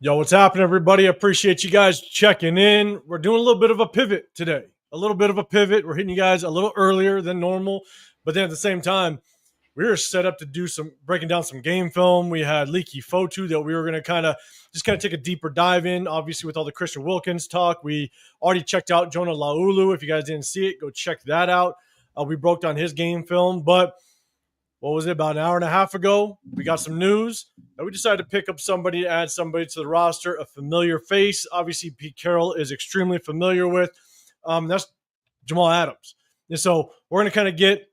Yo, what's happening, everybody? I appreciate you guys checking in. We're doing a little bit of a pivot today. We're hitting you guys a little earlier than normal, but then at the same time, we were set up to do some breaking down some game film. We had Leaky Fotu that we were going to kind of take a deeper dive in. Obviously, with all the Christian Wilkins talk, we already checked out Jonah Laulu. If you guys didn't see it, go check that out. We broke down his game film, but what was it, about an hour and a half ago, we got some news that we decided to pick up somebody, add somebody to the roster, a familiar face. Obviously, Pete Carroll is extremely familiar with. That's Jamal Adams. And so we're going to kind of get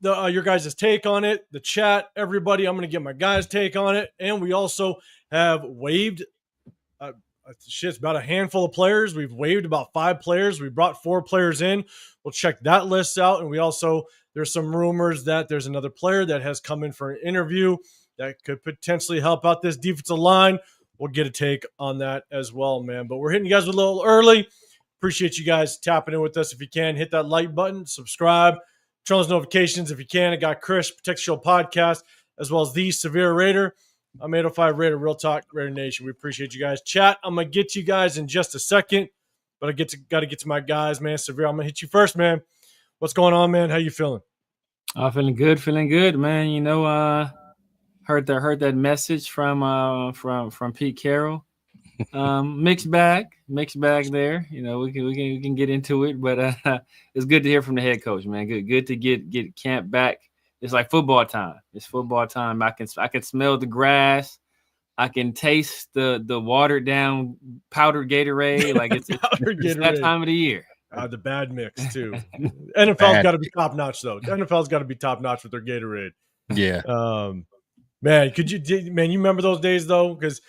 your guys' take on it, the chat, everybody. I'm going to get my guys' take on it. And we also have waived it's about a handful of players. We've waived about 5 players. We brought 4 players in. We'll check that list out. And we also, there's some rumors that there's another player that has come in for an interview that could potentially help out this defensive line. We'll get a take on that as well, man. But we're hitting you guys a little early. Appreciate you guys tapping in with us. If you can, hit that like button, subscribe, turn on those notifications if you can. I got Chris, Protect Show Podcast, as well as the Severe Raider. I'm 805 Raider, RealTalk Raider Nation. We appreciate you guys. Chat, I'm going to get to you guys in just a second, but I got to get to my guys, man. Severe, I'm going to hit you first, man. What's going on, man? How you feeling? Feeling good, man. You know, heard that message from Pete Carroll. Mixed bag there. You know, we can get into it, but it's good to hear from the head coach, man. Good to get camp back. It's like football time. It's football time. I can smell the grass. I can taste the watered down powdered Gatorade. Like it's that time of the year. The bad mix too. NFL's got to be top notch though. The NFL's got to be top notch with their Gatorade. Yeah. Man, you remember those days though? Because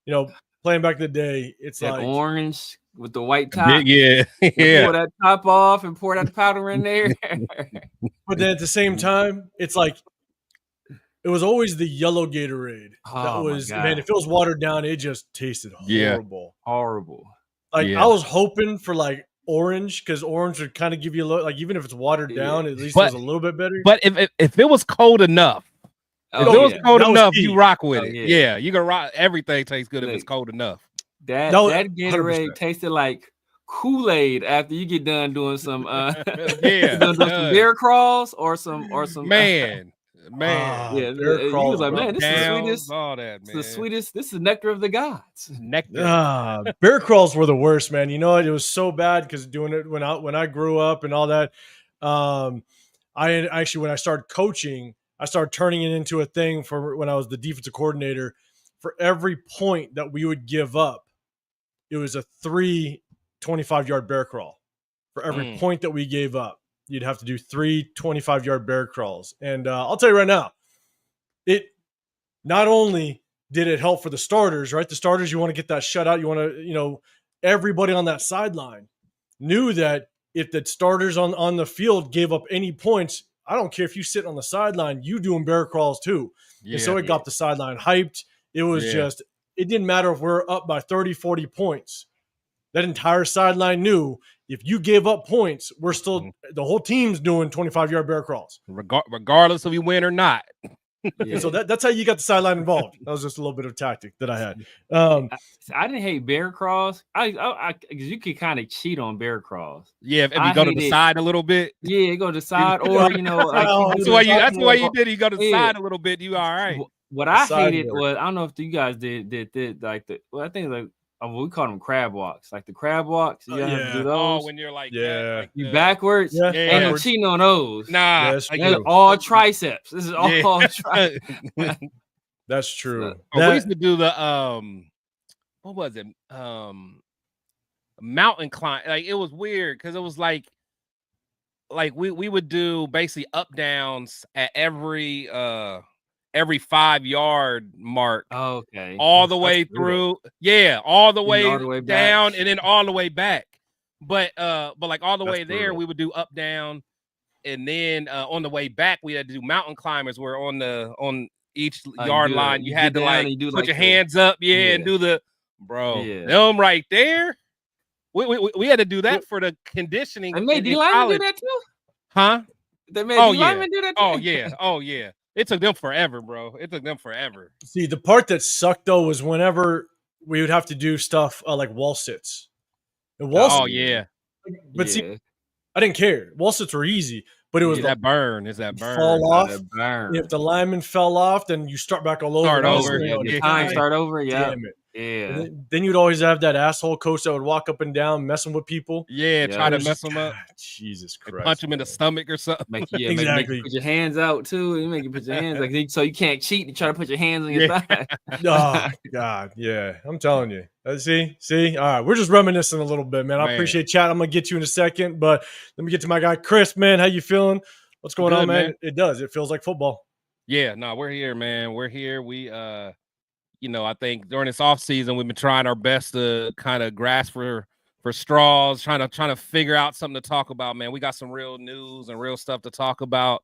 you know, playing back in the day, it's that like orange with the white top. Yeah. Pull that top off and pour that powder in there. But then at the same time, it's like it was always the yellow Gatorade. Oh, that was, man, if it was watered down, it just tasted horrible. Yeah. Horrible. Like I was hoping for like orange, because orange would kind of give you a little, like even if it's watered down, at least it was a little bit better. But if it was cold enough, you rock with it. Yeah, you can rock. Everything tastes good if it's cold enough. That Gatorade 100%. Tasted like Kool-Aid after you get done doing some some bear crawls or some man. He was like, man, this is the sweetest. All that, man. The sweetest. This is nectar of the gods. Nectar. Bear crawls were the worst, man. You know what? It was so bad because doing it when I grew up and all that. I actually, when I started coaching, I started turning it into a thing for when I was the defensive coordinator. For every point that we would give up, it was a 3 25-yard bear crawl. For every point that we gave up, you'd have to do 3 25-yard bear crawls. And I'll tell you right now, it not only did it help for the starters, right? The starters, you want to get that shutout. You want to, everybody on that sideline knew that if the starters on the field gave up any points, I don't care if you sit on the sideline, you doing bear crawls too. Yeah, and so it got the sideline hyped. It was just, it didn't matter if we're up by 30, 40 points. That entire sideline knew if you gave up points, we're still, the whole team's doing 25-yard bear crawls. Regardless if you win or not. Yeah. So that's how you got the sideline involved. That was just a little bit of tactic that I had. I didn't hate bear crawls. I you could kind of cheat on bear crawls. Yeah, if you go to the side a little bit. Yeah, go to the side, or that's why you did. You go to the side a little bit. You all right? What I hated was, I don't know if you guys did like the. Well, I think like we call them crab walks, like the crab walks. You have to do those. Oh, when you're like, you backwards. Yeah. Ain't no cheating on those. Nah, that's all triceps. This is all triceps. That's true. We used to do the what was it? Mountain climb. Like it was weird because it was like we would do basically up downs at every 5-yard mark. Okay. All the way through. Yeah, all the way down and then all the way back. But like all the way there, we would do up down, and then on the way back, we had to do mountain climbers where on each yard line you had to put your hands up, and do the them right there. We had to do that for the conditioning. They made D-linemen do that too? Huh? They made D-linemen do that too? Oh yeah. It took them forever, bro. It took them forever. See, the part that sucked though was whenever we would have to do stuff like wall sits. And yeah. But see, I didn't care. Wall sits were easy, but it was that burn. Is that burn? Fall off. If the lineman fell off, then you start back all over. Start over. Start over. Yeah. Damn it. Yeah. Then you'd always have that asshole coach that would walk up and down messing with people. Try to mess them up. Jesus Christ. Punch them in the stomach or something. Exactly. Make you put your hands out too. You make you put your hands so you can't cheat and try to put your hands on your thigh. Oh God, yeah. I'm telling you. See. All right, we're just reminiscing a little bit, man. I appreciate chat. I'm gonna get you in a second, but let me get to my guy Chris, man. How you feeling? What's going on, man? It does. It feels like football. Yeah, no, we're here, man. We're here. We I think during this off season, we've been trying our best to kind of grasp for straws, trying to figure out something to talk about, man. We got some real news and real stuff to talk about.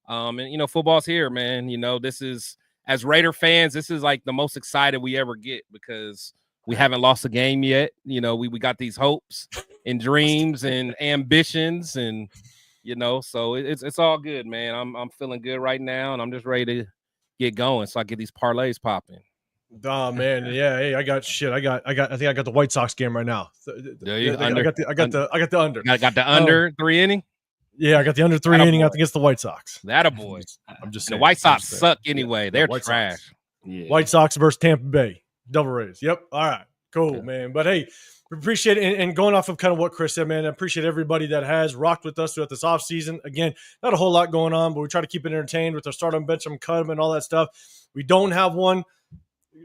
And football's here, man. This is, as Raider fans, this is like the most excited we ever get because we haven't lost a game yet. We got these hopes and dreams and ambitions and so it's all good, man. I'm feeling good right now, and I'm just ready to get going so I get these parlays popping. Oh man, yeah. Hey, I got shit. I think I got the White Sox game right now. I got the under. I got the under 3 inning. Yeah, I got the under 3 inning. I think it's the White Sox. That a boy. I'm just saying. The White Sox suck anyway. They're trash. Yeah. White Sox versus Tampa Bay. Double Rays. Yep. All right. Cool, man. But hey, we appreciate it. And going off of kind of what Chris said, man, I appreciate everybody that has rocked with us throughout this offseason. Again, not a whole lot going on, but we try to keep it entertained with our start on bench, cut and all that stuff. We don't have one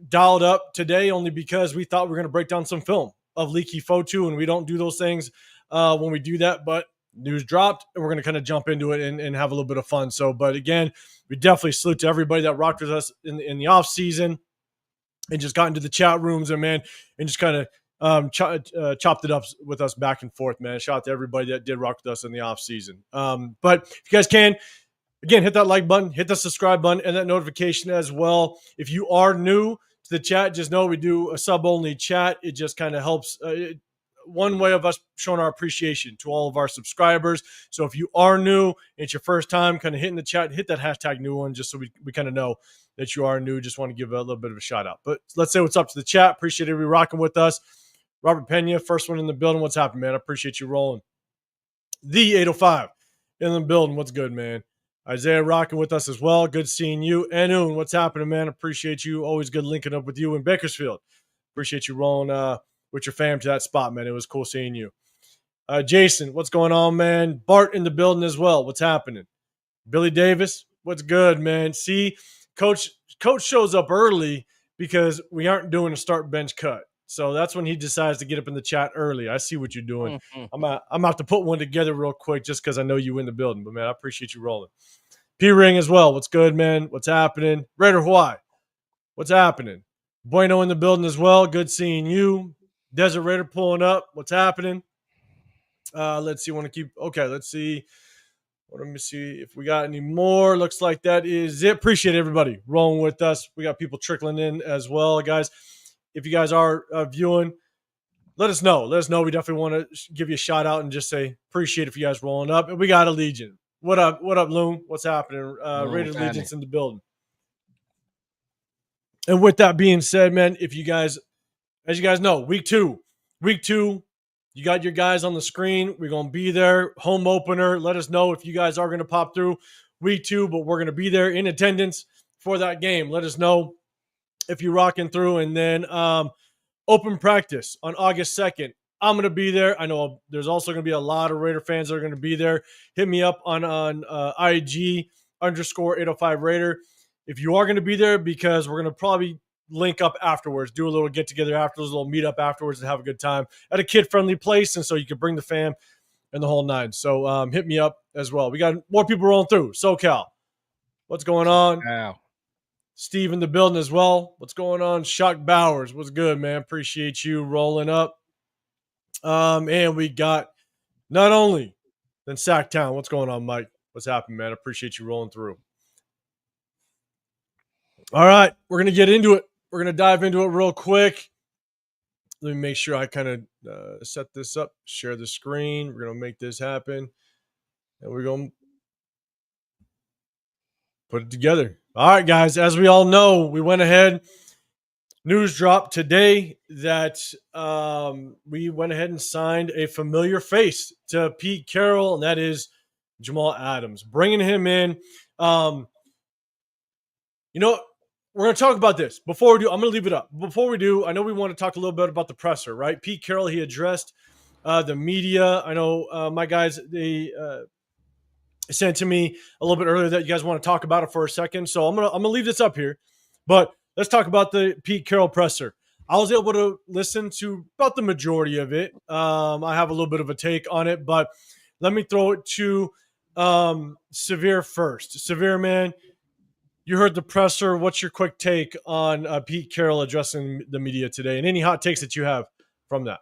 dialed up today only because we thought we were going to break down some film of Leaky Fotu, and we don't do those things when we do that. But news dropped, and we're going to kind of jump into it and have a little bit of fun. So, but again, we definitely salute to everybody that rocked with us in the offseason and just got into the chat rooms and just kind of chopped it up with us back and forth, man. Shout out to everybody that did rock with us in the offseason. But if you guys can, again, hit that like button, hit the subscribe button, and that notification as well. If you are new to the chat, just know we do a sub-only chat. It just kind of helps. One way of us showing our appreciation to all of our subscribers. So if you are new, it's your first time kind of hitting the chat, hit that hashtag new one just so we kind of know that you are new. Just want to give a little bit of a shout out. But let's say what's up to the chat. Appreciate everybody rocking with us. Robert Pena, first one in the building. What's happening, man? I appreciate you rolling. The 805 in the building. What's good, man? Isaiah rocking with us as well. Good seeing you. Enoon, what's happening, man? Appreciate you. Always good linking up with you in Bakersfield. Appreciate you rolling with your fam to that spot, man. It was cool seeing you. Jason, what's going on, man? Bart in the building as well. What's happening? Billy Davis, what's good, man? See, coach shows up early because we aren't doing a start bench cut. So that's when he decides to get up in the chat early. I see what you're doing. I'm going to have to put one together real quick just because I know you in the building. But, man, I appreciate you rolling. P-Ring as well. What's good, man? What's happening? Raider Hawaii, what's happening? Bueno in the building as well. Good seeing you. Desert Raider pulling up. What's happening? Let's see. Let's see. Let me see if we got any more. Looks like that is it. Appreciate everybody rolling with us. We got people trickling in as well, guys. If you guys are viewing, let us know. Let us know. We definitely want to give you a shout out and just say appreciate if you guys rolling up. And we got a Legion. What up, Loon? What's happening? Raider Legion's in the building. And with that being said, man, if you guys, as you guys know, week two, you got your guys on the screen. We're going to be there. Home opener. Let us know if you guys are going to pop through week 2, but we're going to be there in attendance for that game. Let us know if you're rocking through. And then open practice on August 2nd. I'm going to be there. I know there's also going to be a lot of Raider fans that are going to be there. Hit me up on IG _805 Raider if you are going to be there, because we're going to probably link up afterwards, do a little get together afterwards, a little meet up afterwards, and have a good time at a kid friendly place. And so you can bring the fam and the whole nine. So hit me up as well. We got more people rolling through. SoCal, what's going on? Wow. Steve in the building as well. What's going on? Shock Bowers, what's good, man? Appreciate you rolling up. And we got not only then Sacktown. What's going on, Mike? What's happening, man? Appreciate you rolling through. All right, we're going to get into it. We're going to dive into it real quick. Let me make sure I kind of set this up, share the screen. We're going to make this happen. And we're going to put it together. All right, guys, as we all know, we went ahead. news dropped today that we went ahead and signed a familiar face to Pete Carroll, and that is Jamal Adams. Bringing him in. You know, we're going to talk about this. Before we do, I'm going to leave it up. Before we do, I know we want to talk a little bit about the presser, right? Pete Carroll, he addressed the media. I know my guys, they sent to me a little bit earlier that you guys want to talk about it for a second. So I'm gonna leave this up here. But let's talk about the Pete Carroll presser. I was able to listen to about the majority of it. I have a little bit of a take on it, but let me throw it to Severe first. Severe, man, you heard the presser. What's your quick take on Pete Carroll addressing the media today, and any hot takes that you have from that?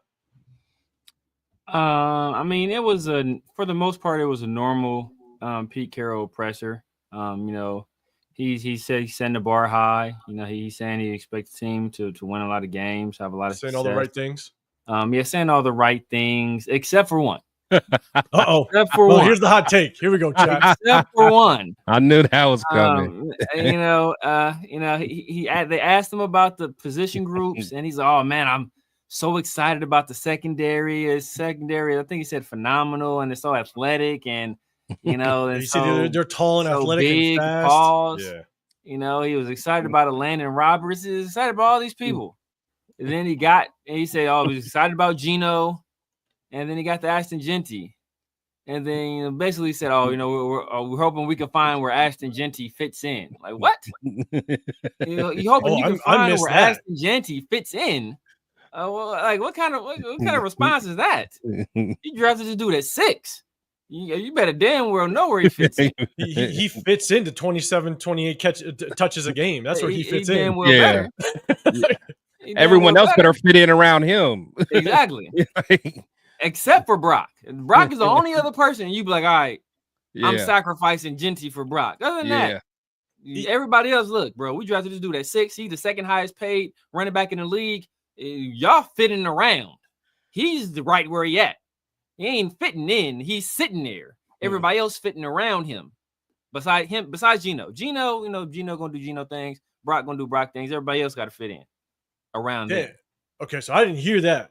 I mean, it was for the most part, it was a normal Pete Carroll presser. You know, he said he's setting the bar high. You know, he's saying he expects the team to win a lot of games, have a lot of saying success. all the right things. Yeah, saying all the right things except for one. Uh-oh. Except for one. Here's the hot take. Here we go, chat. Except for one. I knew that was coming. They asked him about the position groups, and he's like, "Oh man, I'm so excited about the secondary. Secondary, I think he said phenomenal, and it's so athletic, and you know, and so, they're tall and so athletic big, and fast. Paws. Yeah. You know, he was excited about Landon Roberts. He's excited about all these people. And then he said, "Oh, he was excited about Gino." And then he got the Ashton Genty. And then basically said, "Oh, you know, we're hoping we can find where Ashton Genty fits in." Like, what? You know, you hoping you can find where Ashton Genty fits in? Well, like, what kind of response is that? You drafted this dude at 6. You better damn well know where he fits in. He fits into 27, 28 touches a game. That's where he fits in. Damn well better. Everyone else better fit in around him. Exactly. Except for Brock. Brock is the only other person you'd be like, all right, I'm sacrificing Genty for Brock. Other than that, everybody else, look, bro, we drafted this dude at 6. He's the second highest paid running back in the league. Y'all fitting around. He's right where he at. He ain't fitting in. He's sitting there. Everybody else fitting around him. Besides Gino. Gino, you know, Gino gonna do Gino things. Brock gonna do Brock things. Everybody else got to fit in around him. Okay, so I didn't hear that.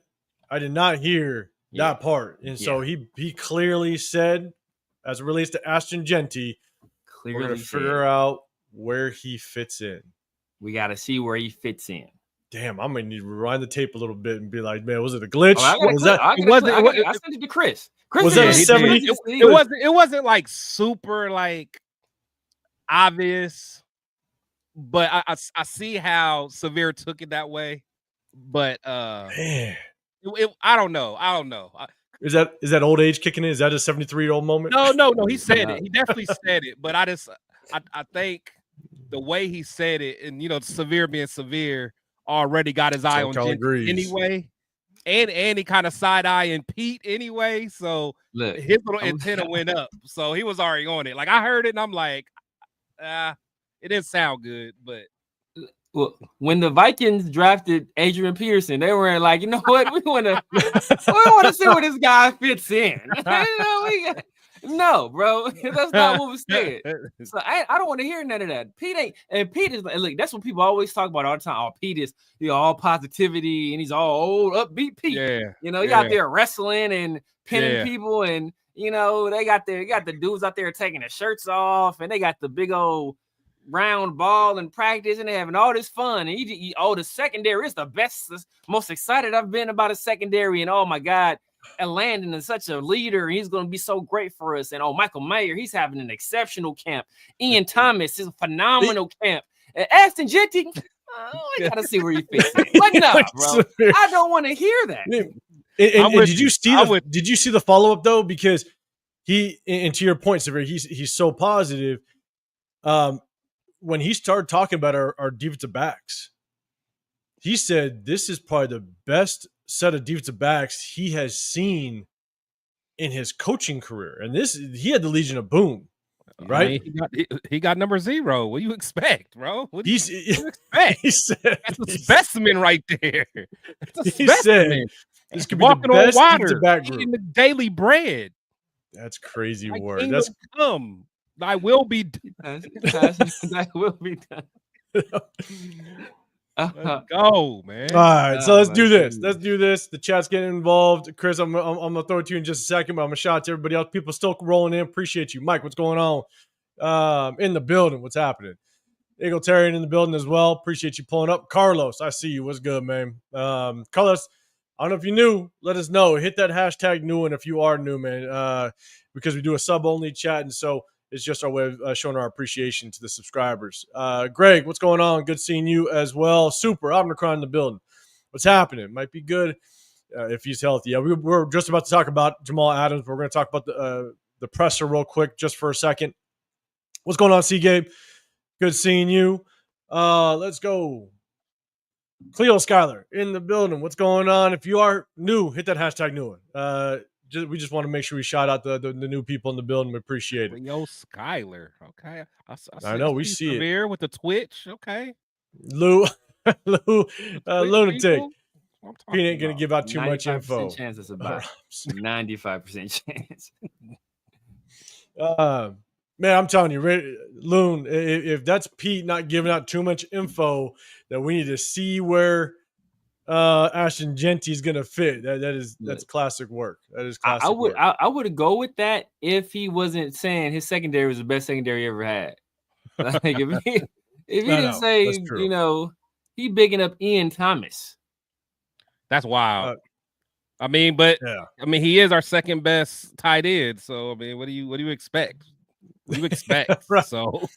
I did not hear that part. And so he clearly said, as it relates to Ashton Genty, we're going to figure out where he fits in. We got to see where he fits in. Damn, I'm going to need to rewind the tape a little bit and be like, man, was it a glitch? I sent it to Chris. Was that a 70? It wasn't like super like obvious, but I see how Severe took it that way. But man. I don't know. Is that old age kicking in? Is that a 73-year-old moment? No. He said it. He definitely said it. But I think the way he said it, and you know, Severe being Severe, already got his eye on Genty anyway, and he kind of side eyeing Pete anyway. So look, his little antenna went up. So he was already on it. Like I heard it, and I'm like, it didn't sound good, but. Well, when the Vikings drafted Adrian Peterson, they were like, you know what? We want to see where this guy fits in. No, bro, that's not what was said. So I don't want to hear none of that. Pete is look. That's what people always talk about all the time. Oh, Pete is all positivity and he's all old upbeat Pete. Yeah, you know, he out there wrestling and pinning people, and you know they got the dudes out there taking their shirts off, and they got the big old round ball in practice, and they're having all this fun. And the secondary is the best, most excited I've been about a secondary. And oh my God, and Landon is such a leader. He's going to be so great for us. And Michael Mayer, he's having an exceptional camp. Ian Thomas is a phenomenal camp. And Ashton Genty, I gotta see where he fits in. But no, bro, I don't want to hear that. And did you see the follow up though? Because and to your point, Severe, he's so positive. When he started talking about our defensive backs, he said this is probably the best set of defensive backs he has seen in his coaching career. And he had the Legion of Boom, right? I mean, he got number 0. What do you expect, bro? What do you expect? He said, that's a specimen right there. He said this could be the best defensive back group. Eating the daily bread. That's crazy word. That's come. Thy will be done. That will be done. Let's go, man. All right, so let's do this. Let's do this. The chat's getting involved. Chris, I'm gonna throw it to you in just a second, but I'm gonna shout out to everybody else. People still rolling in. Appreciate you, Mike. What's going on? In the building, what's happening? Egalitarian in the building as well. Appreciate you pulling up. Carlos, I see you. What's good, man? Carlos, I don't know if you're new. Let us know. Hit that hashtag new one if you are new, man. Because we do a sub only chat, and so it's just our way of showing our appreciation to the subscribers. Greg, what's going on? Good seeing you as well. Super. Omnicron in the building. What's happening? Might be good if he's healthy. Yeah, we're just about to talk about Jamal Adams. We're going to talk about the presser real quick just for a second. What's going on, C-Gabe? Good seeing you. Let's go. Cleo Skyler in the building. What's going on? If you are new, hit that hashtag new one. We just want to make sure we shout out the new people in the building. We appreciate it. Yo, Skyler. Okay. I know we see it with the Twitch. Okay. Lou, lunatic. He ain't gonna give out too much info. Chance it's about 95% chance. Man, I'm telling you, Loon, if that's Pete not giving out too much info, then we need to see where Ashton Genty's gonna fit. That's classic work. That is classic. I would go with that if he wasn't saying his secondary was the best secondary he ever had. Like if he didn't say, you know, he bigging up Ian Thomas. That's wild. I mean, but yeah. I mean, he is our second best tight end. So I mean, what do you expect? What do you expect? Right. So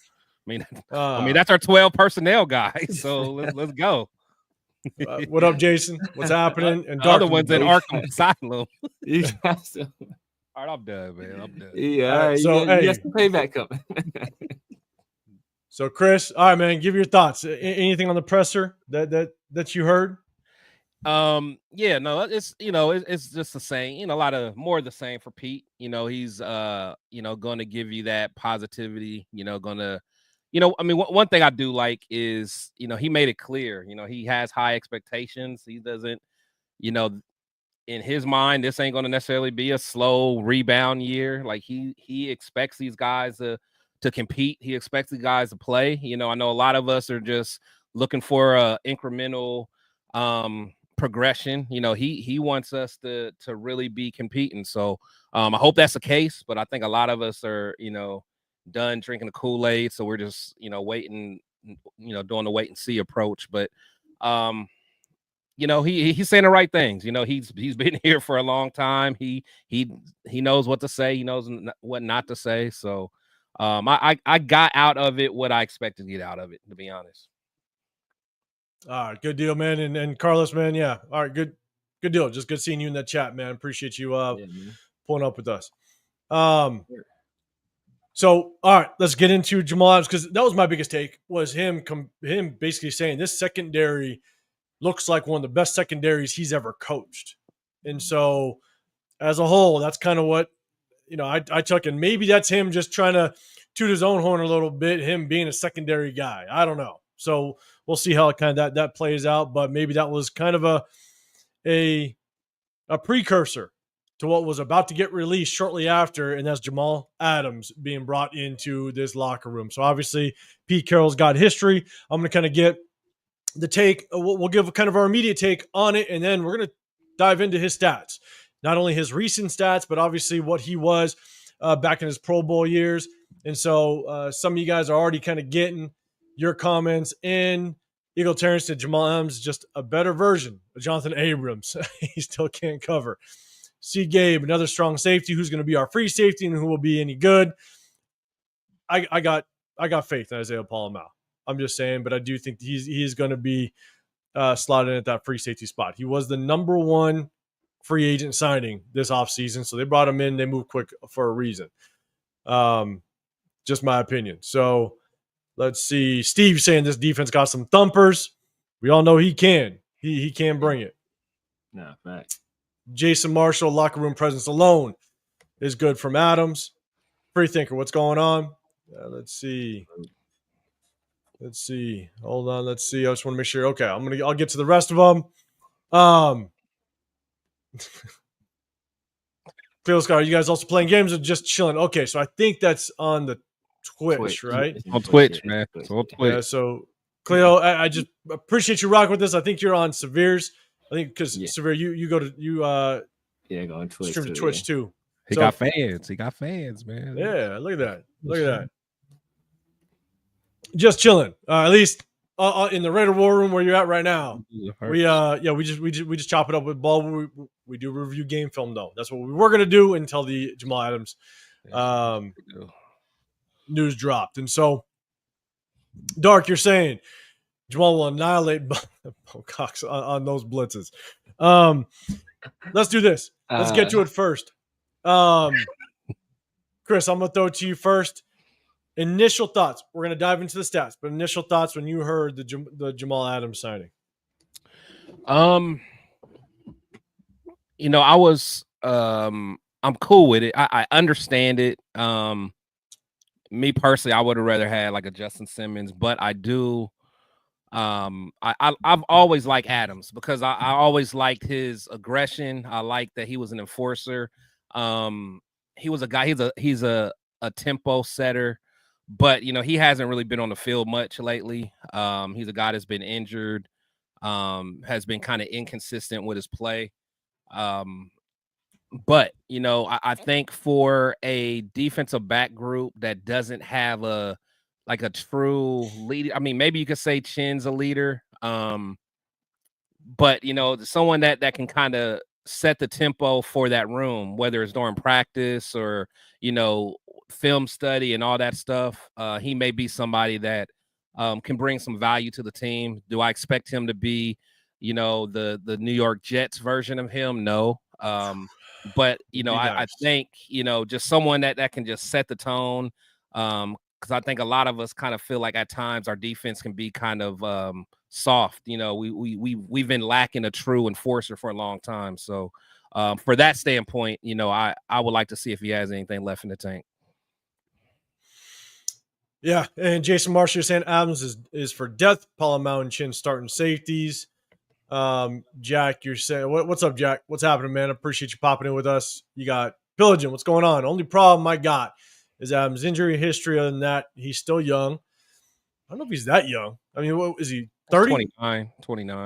I mean, that's our 12 personnel guy. So let's go. What up, Jason? What's happening? And the other one's in Arkham Asylum. All right, I'm done, man. I'm done. Yeah. So yes, the payback coming. So, Chris, all right, man. Give your thoughts. Anything on the presser that you heard? Yeah, no, it's just the same. A lot of more of the same for Pete. He's going to give you that positivity. I mean, one thing I do like is, he made it clear, he has high expectations. He doesn't, in his mind, this ain't going to necessarily be a slow rebound year. Like he expects these guys to compete. He expects the guys to play. I know a lot of us are just looking for a incremental progression. He wants us to really be competing. So I hope that's the case. But I think a lot of us are, done drinking the Kool-Aid, so we're just waiting, doing the wait and see approach. But he's saying the right things. He's been here for a long time. He knows what to say. He knows what not to say. So I got out of it what I expected to get out of it, to be honest. All right, good deal, man. And Carlos, man, yeah. All right, good deal. Just good seeing you in that chat, man. Appreciate you pulling up with us. So, all right, let's get into Jamal Adams, because that was my biggest take, was him basically saying this secondary looks like one of the best secondaries he's ever coached. And so, as a whole, that's kind of what, I took, and maybe that's him just trying to toot his own horn a little bit, him being a secondary guy. I don't know. So, we'll see how kind of that plays out, but maybe that was kind of a precursor to what was about to get released shortly after, and that's Jamal Adams being brought into this locker room. So obviously, Pete Carroll's got history. I'm going to kind of get the take. We'll give kind of our immediate take on it, and then we're going to dive into his stats. Not only his recent stats, but obviously what he was back in his Pro Bowl years. And so some of you guys are already kind of getting your comments in. Eagle Terrence said Jamal Adams is just a better version of Jonathan Abrams. He still can't cover. See Gabe, another strong safety who's going to be our free safety and who will be any good. I got faith in Isaiah Palomau. I'm just saying, but I do think he's going to be slotted in at that free safety spot. He was the number one free agent signing this offseason, so they brought him in. They moved quick for a reason. Just my opinion. So let's see. Steve saying this defense got some thumpers. We all know he can. He can bring it. No, facts. Jason Marshall, locker room presence alone is good from Adams. Free thinker, what's going on? Let's see. Hold on. Let's see. I just want to make sure. Okay, I'll get to the rest of them. Phil Scott, are you guys also playing games or just chilling? Okay, so I think that's on the Twitch, right? On Twitch, man. It's on Twitch. Yeah, so Cleo, I just appreciate you rocking with us. I think you're on Severe's. I think because Severe, you go to go on Twitch stream to Twitch too. He got fans. He got fans, man. Yeah, look at that. Look at that. Just chilling. At least in the Raider War Room where you're at right now. We just chop it up with Ball. We do review game film though. That's what we were gonna do until the Jamal Adams news dropped. And so, Dark, you're saying Jamal will annihilate Cox on those blitzes. Let's do this. Let's get to it first. Chris, I'm gonna throw it to you first. Initial thoughts. We're gonna dive into the stats, but initial thoughts when you heard the Jamal Adams signing. I was I'm cool with it. I understand it. Me personally, I would have rather had like a Justin Simmons, but I do. I've always liked Adams because I always liked his aggression. I like that he was an enforcer. He was a guy. He's a tempo setter, but he hasn't really been on the field much lately. He's a guy that's been injured, has been kind of inconsistent with his play. But I think for a defensive back group that doesn't have a true leader, I mean, maybe you could say Chin's a leader, but someone that can kind of set the tempo for that room, whether it's during practice or film study and all that stuff. He may be somebody that can bring some value to the team. Do I expect him to be the New York Jets version of him? No. But I think just someone that can just set the tone, because I think a lot of us kind of feel like at times our defense can be kind of soft. We've been lacking a true enforcer for a long time. So for that standpoint, I would like to see if he has anything left in the tank. Yeah, and Jason Marshall, you're saying Adams is for depth. Palomau and Chin starting safeties. Jack, you're saying what's up, Jack? What's happening, man? I appreciate you popping in with us. You got Pillaging. What's going on? Only problem I got is Adams' injury history. Other than that, he's still young. I don't know if he's that young. I mean, what is he? 30? 29.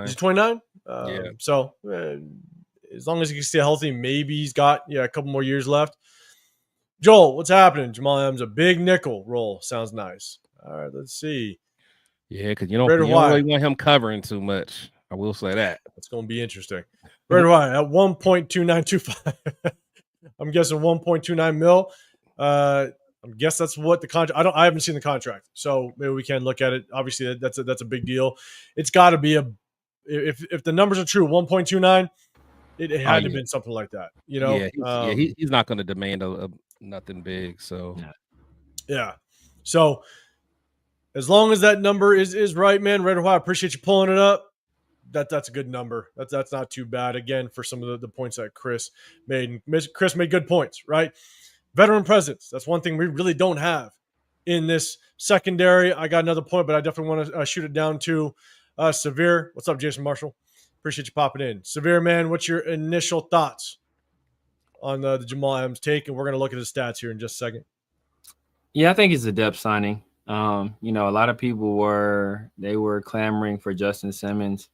He's 29. Yeah. So as long as he can stay healthy, maybe he's got a couple more years left. Joel, what's happening? Jamal Adams, a big nickel role. Sounds nice. All right, let's see. Yeah, because you don't really want him covering too much. I will say that. It's going to be interesting. Raider White at 1.2925. I'm guessing 1.29 mil. I guess that's what the contract. I haven't seen the contract, so maybe we can look at it. Obviously, that's a big deal. It's got to be if the numbers are true, 1.29. It had to have been something like that. He's not going to demand nothing big. So yeah. So as long as that number is right, man, Raider White, I appreciate you pulling it up. That's a good number. That's not too bad. Again, for some of the points that Chris made. Chris made good points, right? Veteran presence. That's one thing we really don't have in this secondary. I got another point, but I definitely want to shoot it down to Severe. What's up, Jason Marshall? Appreciate you popping in. Severe, man, what's your initial thoughts on the Jamal Adams take? And we're going to look at his stats here in just a second. Yeah, I think it's a depth signing. A lot of people were clamoring for Justin Simmons.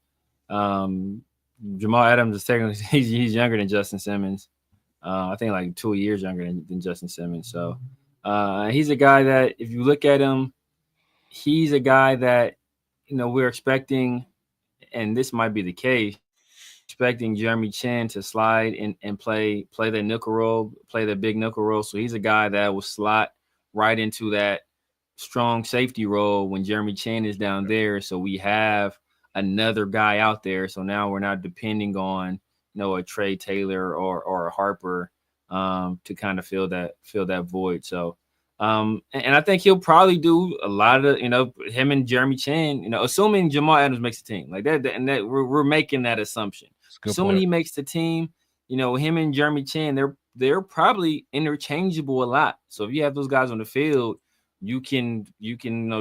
Jamal Adams is technically he's younger than Justin Simmons. I think like 2 years younger than Justin Simmons. So he's a guy that if you look at him, he's a guy that we're expecting, and this might be the case, expecting Jeremy Chin to slide and play the nickel role, play the big nickel role. So he's a guy that will slot right into that strong safety role when Jeremy Chin is down there. So we have another guy out there. So now we're not depending on a Trey Taylor or a Harper to kind of fill that void. So and I think he'll probably do a lot of him and Jeremy Chin, assuming Jamal Adams makes the team like that, and that we're making that assumption. Assuming he makes the team, him and Jeremy Chin, they're probably interchangeable a lot. So if you have those guys on the field, you can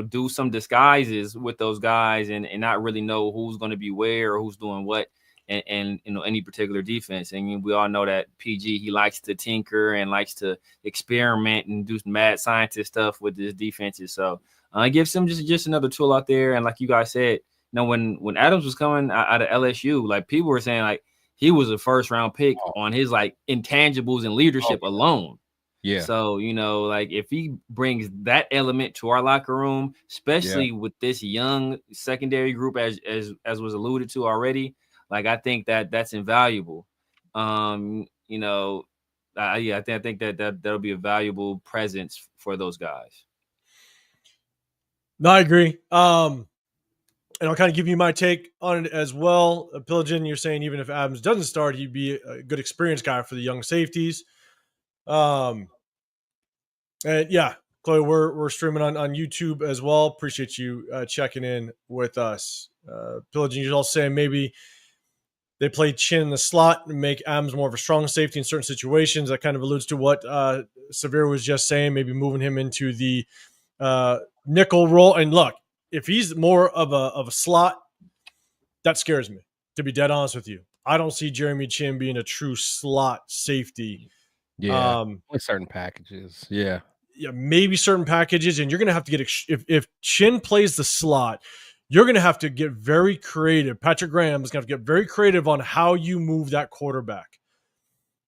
do some disguises with those guys and not really know who's going to be where or who's doing what. and any particular defense. And we all know that PG, he likes to tinker and likes to experiment and do mad scientist stuff with his defenses. So it gives him just another tool out there. And like you guys said, when Adams was coming out of LSU, like people were saying like he was a first round pick on his like intangibles and leadership alone. Yeah. So, like if he brings that element to our locker room, especially with this young secondary group, as was alluded to already, like I think that's invaluable. I think that'll be a valuable presence for those guys. No, I agree. And I'll kind of give you my take on it as well. Pillagin, you're saying even if Adams doesn't start, he'd be a good experience guy for the young safeties. And yeah, Chloe, we're streaming on YouTube as well. Appreciate you checking in with us. Pillagin, you're also saying maybe they play Chin in the slot and make Adams more of a strong safety in certain situations. That kind of alludes to what Severe was just saying, maybe moving him into the nickel role. And look, if he's more of a slot, that scares me, to be dead honest with you. I don't see Jeremy Chin being a true slot safety. Yeah, with certain packages. Yeah, maybe certain packages, and you're going to have to get if Chin plays the slot, you're going to have to get very creative. Patrick Graham is going to get very creative on how you move that quarterback.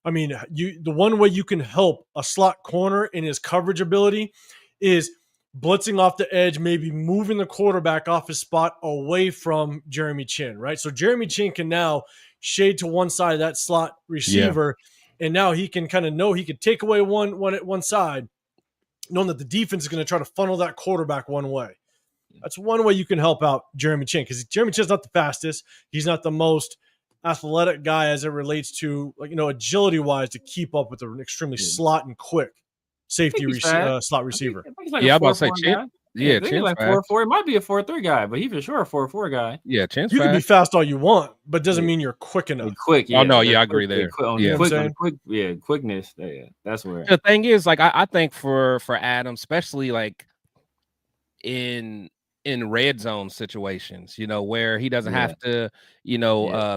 I mean, the one way you can help a slot corner in his coverage ability is blitzing off the edge, maybe moving the quarterback off his spot away from Jeremy Chin, right? So Jeremy Chin can now shade to one side of that slot receiver, and now he can kind of know he could take away one side, knowing that the defense is going to try to funnel that quarterback one way. That's one way you can help out Jeremy Chin, because Jeremy Chin's not the fastest. He's not the most athletic guy as it relates to, agility-wise, to keep up with an extremely slot and quick safety slot receiver. I'm about to say Chin. Yeah, Chin's like 4.4. It might be a 4.3 guy, but he's for sure a 4.4 guy. Yeah, Chin's you can be fast all you want, but doesn't mean you're quick enough. Quick, yeah. Oh no, yeah, I agree there. Quickness. Yeah, that's where. The thing is, like, I think for Adam, especially like in red zone situations, where he doesn't have to,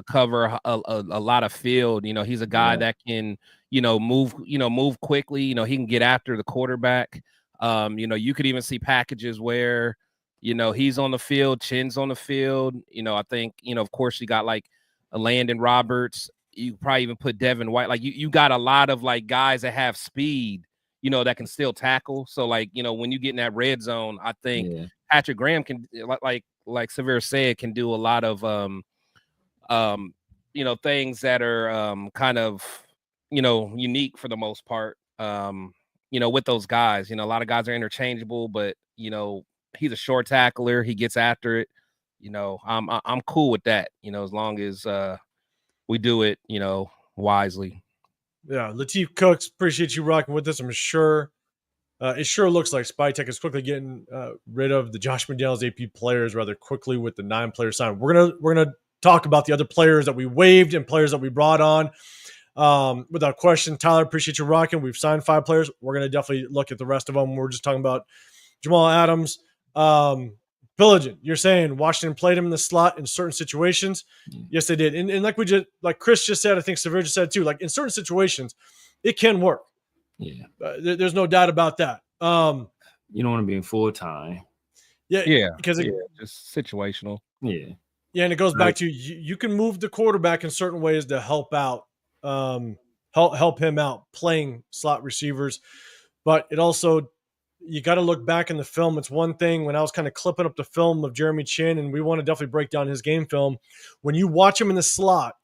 cover a lot of field. He's a guy that can, move quickly. He can get after the quarterback. You could even see packages where, he's on the field, Chin's on the field. I think, of course, you got like a Landon Roberts. You probably even put Devin White. Like you got a lot of like guys that have speed, that can still tackle. So like, when you get in that red zone, I think Patrick Graham can, like Severe said, can do a lot of, things that are kind of, unique for the most part. With those guys, a lot of guys are interchangeable, but he's a short tackler. He gets after it. I'm cool with that. As long as we do it, wisely. Yeah, Lateef Cooks, appreciate you rocking with us. I'm sure it sure looks like Spytech is quickly getting rid of the Josh McDaniels AP players rather quickly with the 9-player sign. We're gonna talk about the other players that we waived and players that we brought on. Without question, Tyler, appreciate you rocking. We've signed 5 players. We're going to definitely look at the rest of them. We're just talking about Jamal Adams. Pillagin, you're saying Washington played him in the slot in certain situations. Yes, they did. And like Chris just said, I think Severe just said too, like in certain situations, it can work. Yeah. There's no doubt about that. You don't want to be in full time. Yeah. Because just situational. Yeah. Yeah. And it goes back to you can move the quarterback in certain ways to help out. Help him out playing slot receivers, but it also, you got to look back in the film. It's one thing when I was kind of clipping up the film of Jeremy Chin, and we want to definitely break down his game film. When you watch him in the slot,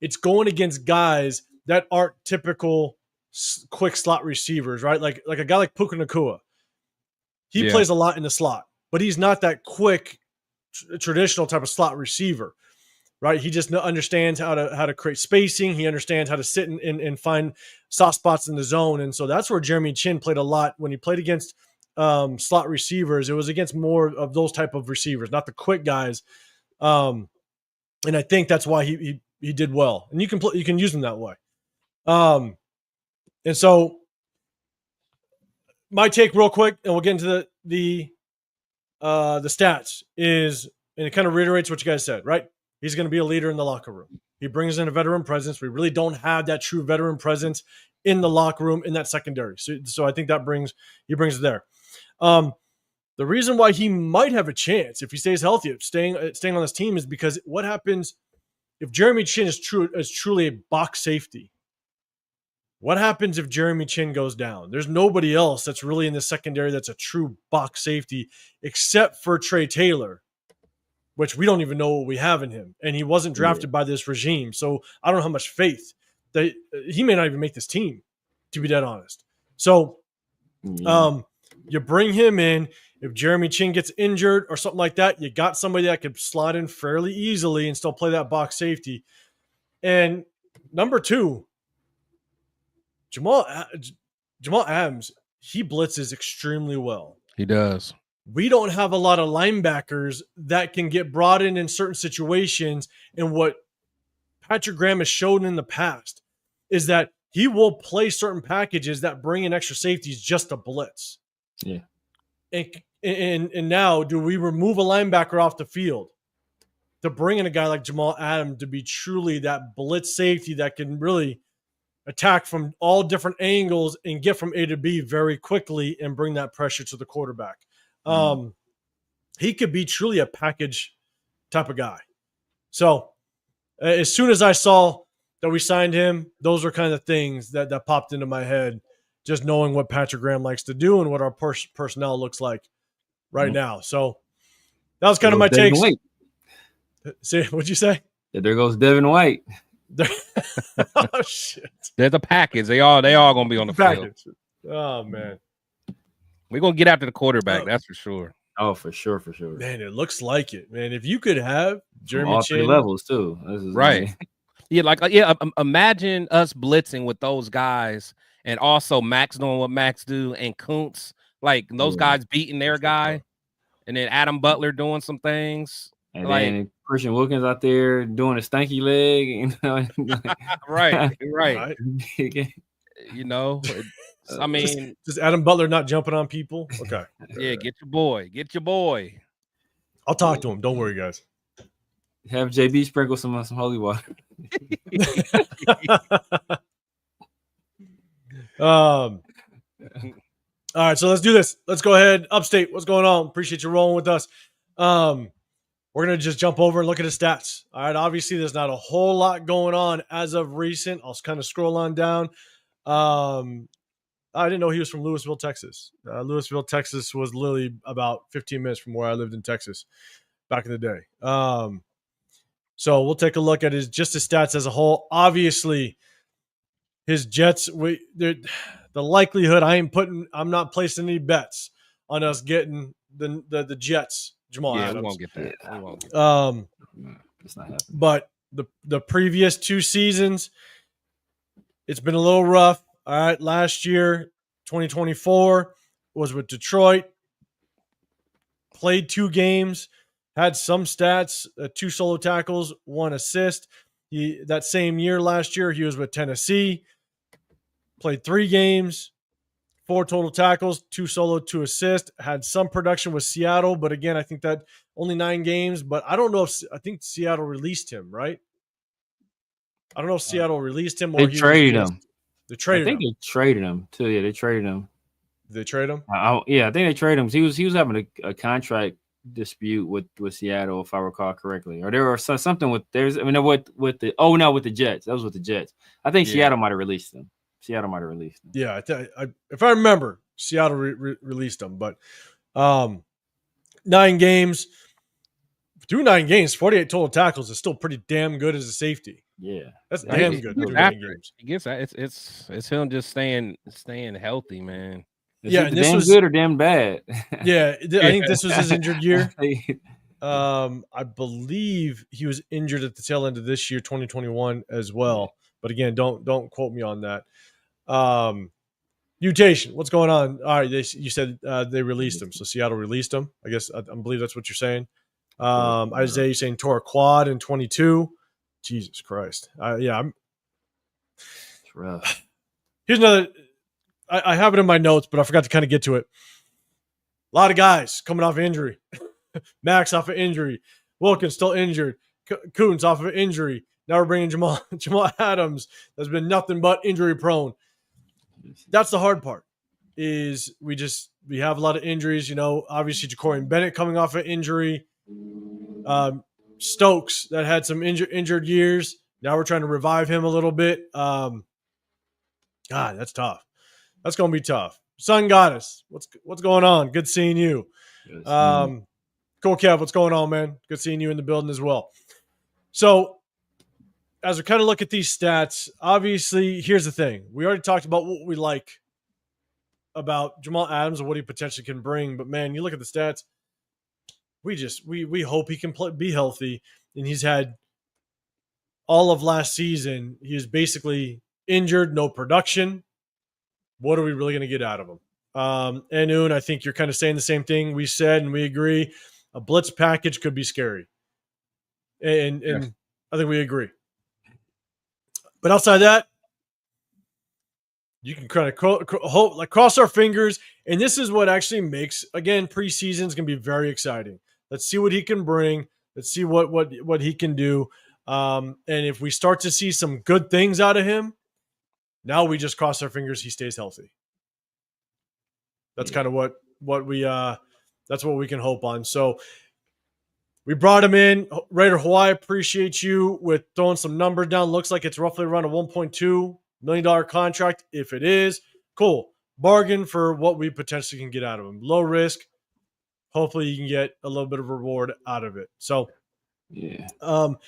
it's going against guys that aren't typical quick slot receivers, right? Like a guy like Puka Nacua. He plays a lot in the slot, but he's not that quick, traditional type of slot receiver. Right, he just understands how to create spacing. He understands how to sit and find soft spots in the zone, and so that's where Jeremy Chin played a lot when he played against slot receivers. It was against more of those type of receivers, not the quick guys. And I think that's why he did well. And you can use him that way. And so my take, real quick, and we'll get into the stats is, and it kind of reiterates what you guys said, right? he's going to be a leader in the locker room. He brings in a veteran presence. We really don't have that true veteran presence in the locker room in that secondary. So I think he brings it there. The reason why he might have a chance if he stays healthy of staying on this team is because what happens if Jeremy Chinn is truly a box safety? What happens if Jeremy Chinn goes down? There's nobody else that's really in the secondary that's a true box safety except for Trey Taylor, which we don't even know what we have in him. And he wasn't drafted by this regime. So I don't know how much faith that he may not even make this team, to be dead honest. So you bring him in. If Jeremy Chinn gets injured or something like that, you got somebody that could slot in fairly easily and still play that box safety. And number 2, Jamal Adams, he blitzes extremely well. He does. We don't have a lot of linebackers that can get brought in certain situations. And what Patrick Graham has shown in the past is that he will play certain packages that bring in extra safeties just to blitz. Yeah. And now, do we remove a linebacker off the field to bring in a guy like Jamal Adams to be truly that blitz safety that can really attack from all different angles and get from A to B very quickly and bring that pressure to the quarterback? He could be truly a package type of guy. So as soon as I saw that we signed him, those are kind of things that popped into my head, just knowing what Patrick Graham likes to do and what our personnel looks like right now. So that was kind of my takes. See, what'd you say? Yeah, there goes Devin White. Oh shit! There's a package. They all gonna be on the package. Field. Oh man, we're gonna get after the quarterback. That's for sure. Oh, for sure. Man, it looks like it, man. If you could have Jeremy all Chinn, 3 levels too, right? Imagine us blitzing with those guys, and also Max doing what Max do, and Kuntz, like those guys beating their guy, and then Adam Butler doing some things, and then Christian Wilkins out there doing a stanky leg, you know. right. You know, I mean, just Adam Butler not jumping on people. Okay, yeah, get your boy. I'll talk to him. Don't worry, guys. Have JB sprinkle some holy water. All right, so let's do this. Let's go ahead. Upstate, what's going on? Appreciate you rolling with us. We're going to just jump over and look at his stats. All right, obviously there's not a whole lot going on as of recent. I'll kind of scroll on down. I didn't know he was from Lewisville, Texas. Lewisville, Texas was literally about 15 minutes from where I lived in Texas back in the day. So we'll take a look at his stats as a whole. Obviously, his Jets, the likelihood I'm not placing any bets on us getting the Jets, Jamal Adams. We won't get that. Yeah. We won't get that. It's not happening. But the previous 2 seasons, it's been a little rough. All right, last year, 2024, was with Detroit. Played 2 games, had some stats, 2 solo tackles, 1 assist. That same year, last year, he was with Tennessee. Played 3 games, 4 total tackles, 2 solo, 2 assists. Had some production with Seattle, but again, I think that only 9 games. But I don't know I think Seattle released him, right? I don't know if Seattle released him or they traded him. They traded him. They traded him too. Yeah, they traded him. Did they trade him? Yeah, I think they traded him. He was having a contract dispute with Seattle, if I recall correctly, or there was something with with the Jets. That was with the Jets. I think Seattle might have released him. Yeah, if I remember, Seattle released him. But 9 games, through 9 games, 48 total tackles is still pretty damn good as a safety. Yeah, that's damn good. Through 9 games. I guess it's him just staying healthy, man. Is it damn good or damn bad? Yeah, I think this was his injured year. I believe he was injured at the tail end of this year, 2021, as well. But again, don't quote me on that. Mutation, what's going on? All right, you said they released him, so Seattle released him. I guess I believe that's what you're saying. Isaiah, you're saying tore a quad in 22. Jesus Christ. It's rough. Here's another. I have it in my notes, but I forgot to kind of get to it. A lot of guys coming off injury. Max off of injury. Wilkins still injured. Kuntz off of an injury. Now we're bringing Jamal Adams. That's been nothing but injury prone. That's the hard part. Is we have a lot of injuries. Obviously Jacorian Bennett coming off an injury. Stokes that had some injured years. Now we're trying to revive him a little bit. God, that's tough. That's going to be tough. Sun Goddess, what's going on? Good seeing you. Cool, Kev, what's going on, man? Good seeing you in the building as well. So as we kind of look at these stats, obviously, here's the thing. We already talked about what we like about Jamal Adams and what he potentially can bring. But, man, you look at the stats, we hope he can be healthy. And he's had all of last season, he was basically injured, no production. What are we really going to get out of him? And Noon, I think you're kind of saying the same thing we said, and we agree. A blitz package could be scary. And yes. I think we agree. But outside that, you can kind of cross our fingers. And this is what actually makes, again, preseason is going to be very exciting. Let's see what he can bring. Let's see what he can do. And if we start to see some good things out of him, now we just cross our fingers he stays healthy. That's kind of what we that's what we can hope on. So we brought him in. Raider Hawaii, appreciate you with throwing some numbers down. Looks like it's roughly around a $1.2 million contract. If it is, cool. Bargain for what we potentially can get out of him. Low risk. Hopefully you can get a little bit of reward out of it. So yeah. I'll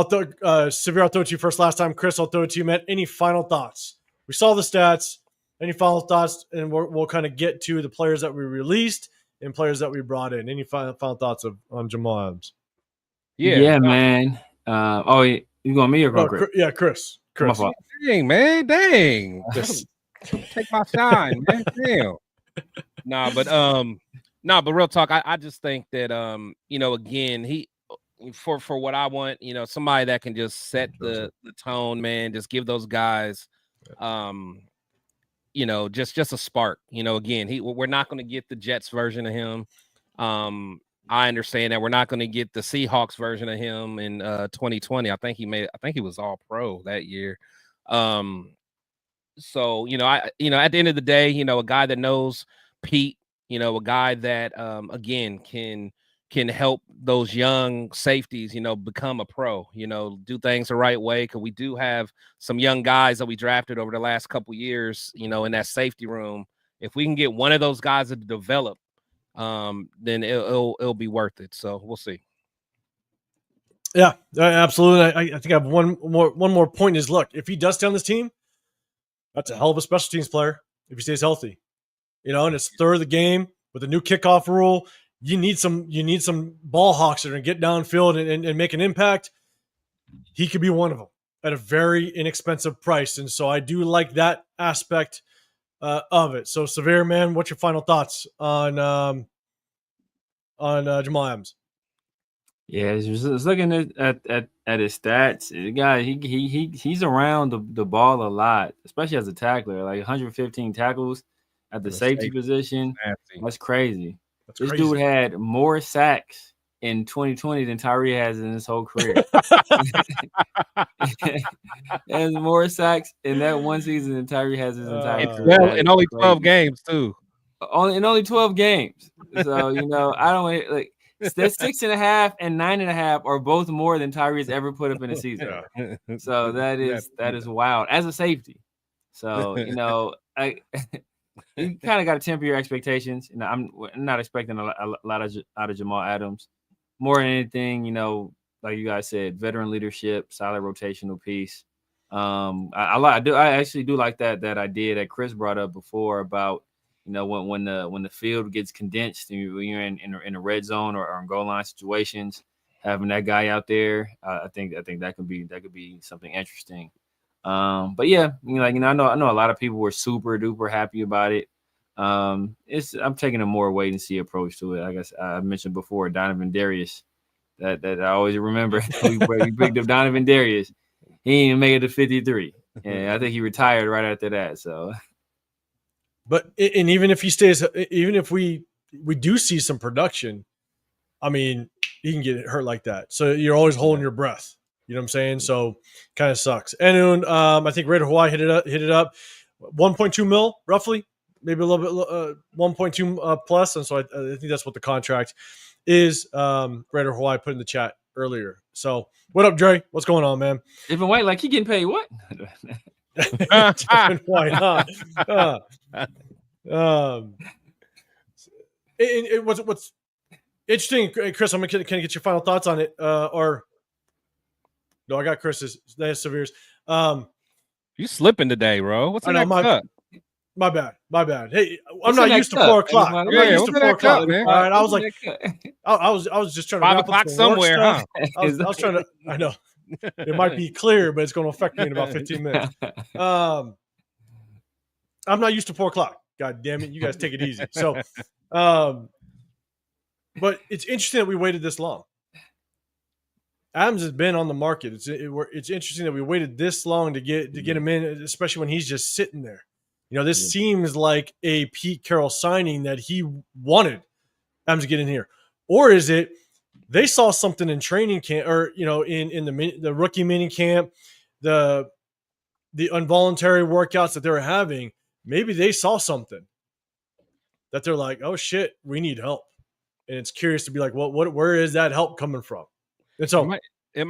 throw Severe, I'll throw it to you first last time. Chris, I'll throw it to you, man. Any final thoughts? We saw the stats. Any final thoughts? And we'll kind of get to the players that we released and players that we brought in. Any final thoughts on Jamal Adams? Yeah, man. You going me or go Chris? Yeah, Chris. Dang, man. Dang. Take my shine, man. Damn. But real talk, I just think that again, for what I want, somebody that can just set the tone, man, just give those guys just a spark. Again, we're not going to get the Jets version of him. I understand that we're not going to get the Seahawks version of him in 2020. I think he was all pro that year. So at the end of the day, a guy that knows Pete, a guy that again can help those young safeties, become a pro, do things the right way. Because we do have some young guys that we drafted over the last couple years, in that safety room. If we can get one of those guys to develop, then it'll be worth it. So we'll see. Yeah, absolutely. I think I have one more point is, look, if he does stay on this team, that's a hell of a special teams player if he stays healthy. And it's third of the game with a new kickoff rule. You need some ball hawks that are going to get downfield and make an impact. He could be one of them at a very inexpensive price. And so I do like that aspect of it. So Severe, man, what's your final thoughts on Jamal Adams? Yeah, just looking at his stats. The guy, he's around the ball a lot, especially as a tackler. Like 115 tackles at the safety position. That's crazy. This dude had more sacks in 2020 than Tyree has in his whole career. And more sacks in that one season than Tyree has his entire career. In only 12 games too. Only 12 games. So I don't like. That's 6.5 and 9.5 are both more than Tyree's ever put up in a season. So that is wild as a safety. So you kind of got to temper your expectations. I'm not expecting a lot out of Jamal Adams. More than anything, like you guys said, veteran leadership, solid rotational piece. I actually do like that idea that Chris brought up before about. When the field gets condensed and you're in a red zone or in goal line situations, having that guy out there, I think that could be something interesting. But yeah, I know a lot of people were super duper happy about it. I'm taking a more wait and see approach to it. I guess I mentioned before Donovan Darius that I always remember. we picked up Donovan Darius. He didn't even make it to 53, and I think he retired right after that. So. But even if he stays, even if we do see some production, I mean, he can get hurt like that. So you're always holding your breath. You know what I'm saying? So kind of sucks. And I think Raider Hawaii hit it up. 1.2 mil roughly, maybe a little bit 1.2 plus. And so I think that's what the contract is. Raider Hawaii put in the chat earlier. So what up, Dre? What's going on, man? Different White, like he getting paid what? Different White, huh? What's interesting, Chris, I'm gonna get your final thoughts on it. Or no, I got Chris's. That's Severe's. You slipping today, bro? What's in that cup? My bad. Hey, I'm not used to 4 o'clock. I'm not used to 4 o'clock, man. All right, I was like, I was just trying to 5 o'clock somewhere, huh? I was trying to. I know it might be clear, but it's going to affect me in about 15 minutes. I'm not used to 4 o'clock. God damn it, you guys take it easy. So, but it's interesting that we waited this long. Adams has been on the market. It's interesting that we waited this long to get him in, especially when he's just sitting there. You know, this seems like a Pete Carroll signing that he wanted Adams to get in here. Or is it they saw something in training camp, or, you know, in the rookie mini camp, the involuntary workouts that they were having, maybe they saw something that they're like, oh shit, we need help. And it's curious to be like, where is that help coming from? And so it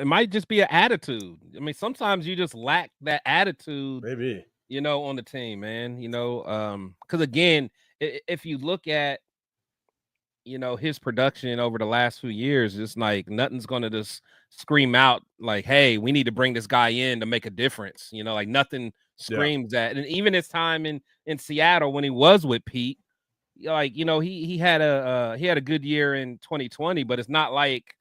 might just be an attitude. I mean, sometimes you just lack that attitude. Maybe. You know, on the team, man, you know, because again, if you look at, you know, his production over the last few years, it's like nothing's going to just scream out like, hey, we need to bring this guy in to make a difference. You know, like nothing screams that. And even his time in Seattle when he was with Pete, like, you know, he had a good year in 2020, but it's not like,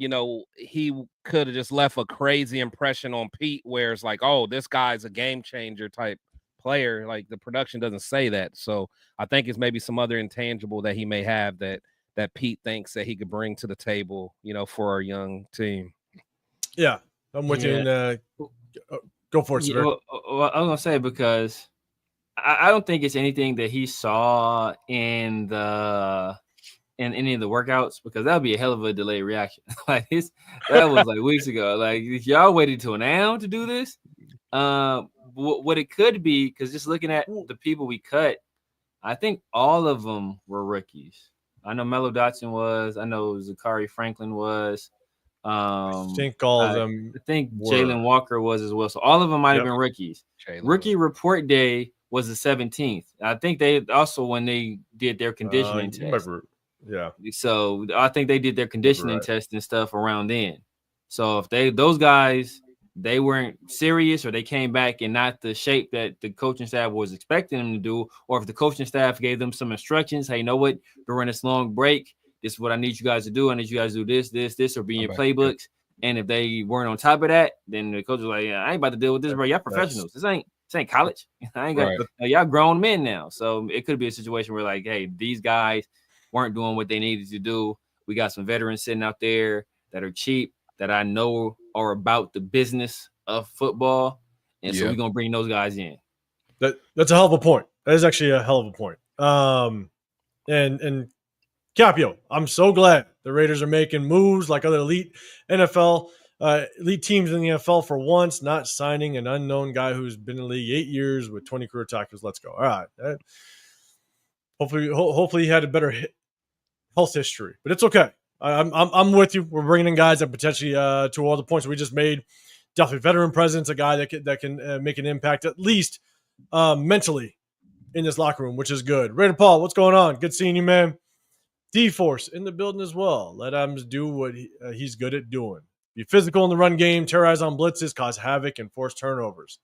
you know, he could have just left a crazy impression on Pete where it's like, oh, this guy's a game changer type player. Like the production doesn't say that. So I think it's maybe some other intangible that he may have that Pete thinks that he could bring to the table, you know, for our young team. Yeah, I'm with you. And go for it, sir. Well, I was going to say, because I don't think it's anything that he saw in any of the workouts, because that would be a hell of a delayed reaction. Like that was like weeks ago. Like y'all waited till now to do this. What it could be, because just looking at the people we cut, I think all of them were rookies. I know Mello Dotson was. I know Zakari Franklin was. I think all of them. I think Jalen Walker was as well. So all of them might have been rookies. Rookie report day was the 17th. I think they also, when they did their conditioning test. Yeah. So I think they did their conditioning test and stuff around then. So if those guys, they weren't serious, or they came back in not the shape that the coaching staff was expecting them to do, or if the coaching staff gave them some instructions, hey, you know what, during this long break, this is what I need you guys to do. I need you guys to do this, or be in your playbooks. And if they weren't on top of that, then the coach was like, I ain't about to deal with this, bro. Y'all professionals. This ain't college. I ain't got y'all grown men now. So it could be a situation where, like, hey, these guys weren't doing what they needed to do. We got some veterans sitting out there that are cheap, that I know are about the business of football. And so we're going to bring those guys in. That's a hell of a point. That is actually a hell of a point. And Capio, I'm so glad the Raiders are making moves like other elite NFL, elite teams in the NFL for once, not signing an unknown guy who's been in the league 8 years with 20 career tackles. Let's go. All right. Hopefully he had a better health history, but it's okay. I'm with you. We're bringing in guys that potentially, to all the points we just made, definitely veteran presence, a guy that can make an impact, at least mentally, in this locker room, which is good. Raider Paul, what's going on? Good seeing you, man. D-Force in the building as well. Let Adams do what he's good at doing. Be physical in the run game, terrorize on blitzes, cause havoc, and force turnovers.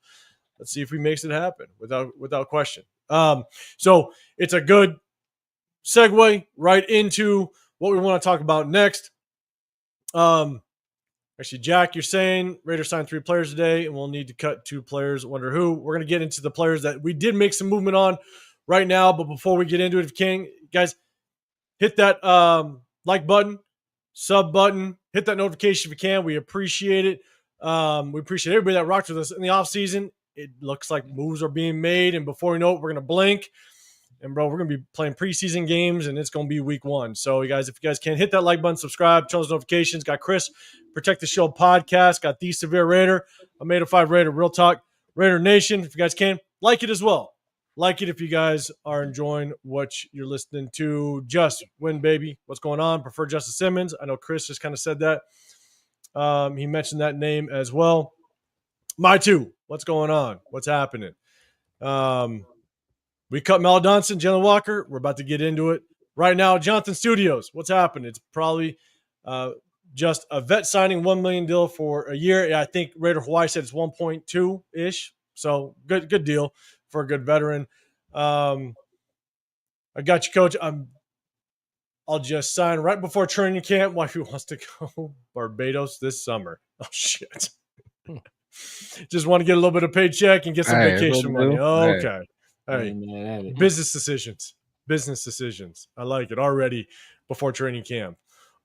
Let's see if he makes it happen without question. So it's a good segue right into what we want to talk about next. Actually, Jack, you're saying Raiders signed 3 players today, and we'll need to cut 2 players. Wonder who. We're going to get into the players that we did make some movement on right now. But before we get into it, if you can, guys, hit that like button, sub button, hit that notification if you can. We appreciate it. We appreciate everybody that rocked with us in the offseason. It looks like moves are being made, and before we know it, we're going to blink, And bro, we're gonna be playing preseason games, and it's gonna be week 1. So, you guys, if you guys can hit that like button, subscribe, turn those notifications. Got Chris, Protect the Shield podcast. Got the Severe Raider, a Made of 5 Raider, Real Talk Raider Nation. If you guys can, like it as well. Like it if you guys are enjoying what you're listening to. Just Win, baby. What's going on? Prefer Justice Simmons. I know Chris just kind of said that. He mentioned that name as well. My two. What's going on? What's happening? We cut Mel Johnson, Jalen Walker. We're about to get into it right now. Jonathan Studios. What's happening? It's probably just a vet signing, $1 million deal for a year. I think Raider Hawaii said it's 1.2 ish. So good deal for a good veteran. I got you, Coach. I'll just sign right before training camp. Wifey wants to go Barbados this summer. Oh shit! Just want to get a little bit of paycheck and get some vacation money. Okay. Hey, business decisions. I like it already before training camp.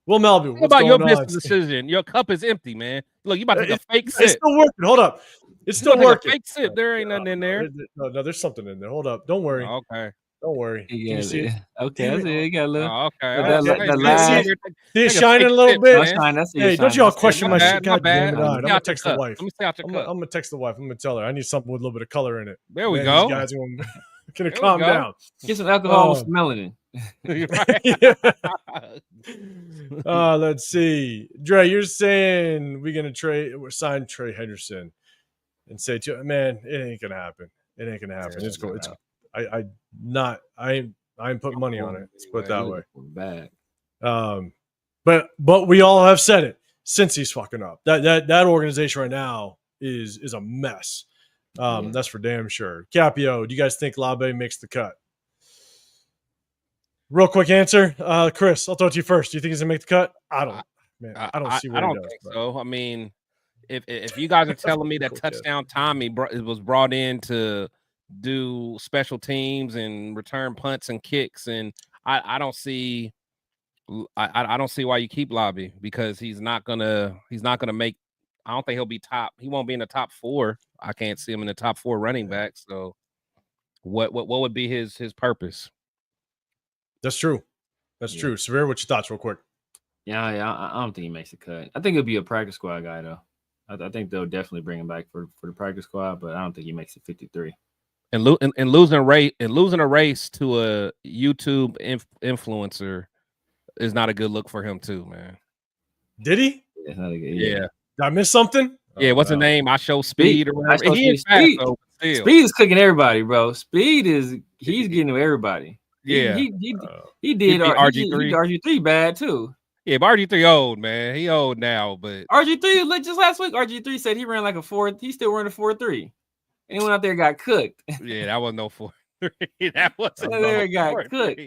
Will Melby, what about your business decision? Your cup is empty, man. Look, you about to take a fake sip. It's still working. Hold up. It's still working. Fake sip. There ain't nothing in there. No, there's something in there. Hold up. Don't worry. Oh, okay. Don't worry. Can you see it? Okay, I see. You got a little. Oh, okay. See it shining a little bit. Hey, don't y'all question my shit. God damn it. I'm gonna text the wife. Let me stay out your cup. I'm gonna text the wife. I'm gonna tell her I need something with a little bit of color in it. There we go. These guys are gonna calm down. Get some alcohol with some melanin. Let's see. Dre, you're saying we're sign Trey Henderson and say to man, it ain't gonna happen. It ain't gonna happen. It's cool. I ain't putting money on it. Let's put it that way. Bad. But we all have said it since he's fucking up. That organization right now is a mess. That's for damn sure. Capio, do you guys think Labe makes the cut? Real quick answer, Chris. I'll throw it to you first. Do you think he's gonna make the cut? I don't see what he does. Think so. I mean, if you guys are telling me that touchdown Tommy was brought in to do special teams and return punts and kicks, and I don't see why you keep Lobby, because he's not gonna make. I don't think he'll be top. He won't be in the top 4. I can't see him in the top 4 running backs. So what would be his purpose? That's true. That's true. Severe, what's your thoughts, real quick? Yeah, I don't think he makes the cut. I think he'll be a practice squad guy though. I think they'll definitely bring him back for the practice squad, but I don't think he makes it 53. And losing a race to a YouTube influencer is not a good look for him too, man. Did he? It's not a good, yeah. Did I miss something? Yeah, what's the name? I show Speed or whatever. Speed is cooking everybody, bro. He's getting to everybody. Yeah, he did RG3. RG3 bad too. Yeah, but RG3 old, man. He old now, but RG3 just last week. RG3 said he ran like a 4. He's still running a 4.3, and he went out there and got cooked. Yeah, that wasn't no 4.3. That wasn't no got cooked.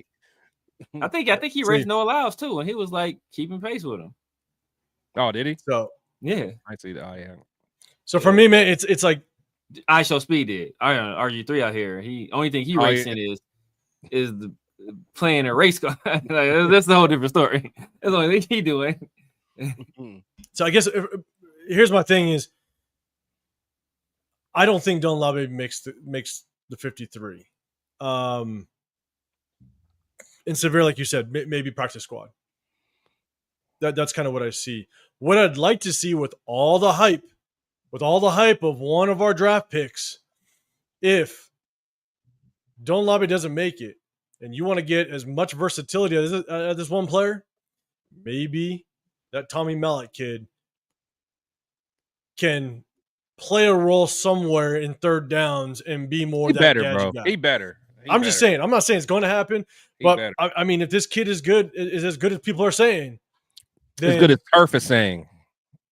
I think he raced no allows too, and he was like keeping pace with him. Oh, did he? So yeah, I see that. Oh yeah. So for me, man, it's like I show Speed did. RG3 out here. Only thing he racing is the playing a race car. Like, that's a whole different story. That's the only thing he doing. So I guess here's my thing is I don't think Don Labe makes the 53. And Severe, like you said, maybe practice squad. That's kind of what I see. What I'd like to see with all the hype of one of our draft picks, if Don Labe doesn't make it, and you want to get as much versatility as this one player, maybe that Tommy Mellott kid can play a role somewhere in third downs and be more he better, bro. He better. I'm just saying. I'm not saying it's going to happen, but I mean, if this kid is as good as people are saying, then, as good as Turf is saying,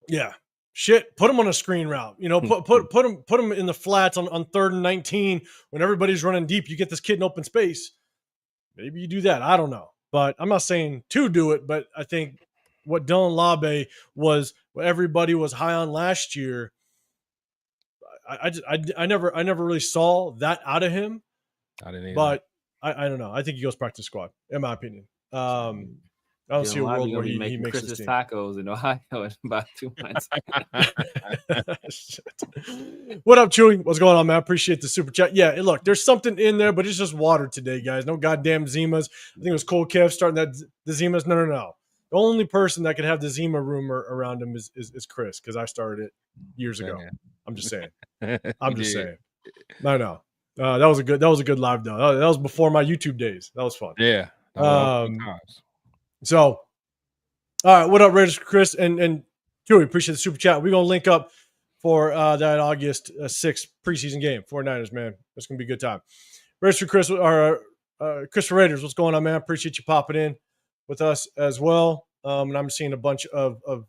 yeah. Shit, put him on a screen route. You know, put him in the flats on 3rd and 19 when everybody's running deep. You get this kid in open space. Maybe you do that. I don't know, but I'm not saying to do it. But I think what Dylan Labe was, what everybody was high on last year. I never really saw that out of him. I didn't either. But I don't know. I think he goes practice squad, in my opinion. I don't see a world where he makes Christmas his team. tacos in Ohio in about 2 months. What up, Chewy? What's going on, man? I appreciate the super chat. Yeah, look, there's something in there, but it's just water today, guys. No goddamn Zimas. I think it was Cole Kev starting the Zimas. No. The only person that could have the Zima rumor around him is Chris, because I started it years ago. I'm just saying. I'm just saying. No. That was a good live though. That was before my YouTube days. That was fun. Yeah. So, all right, what up, Raiders, Chris and Chewy? Appreciate the super chat. We're gonna link up for that August 6th preseason game, 49ers, man. It's gonna be a good time. Raiders for Chris, or Chris Raiders, what's going on, man? Appreciate you popping in with us as well. And I'm seeing a bunch of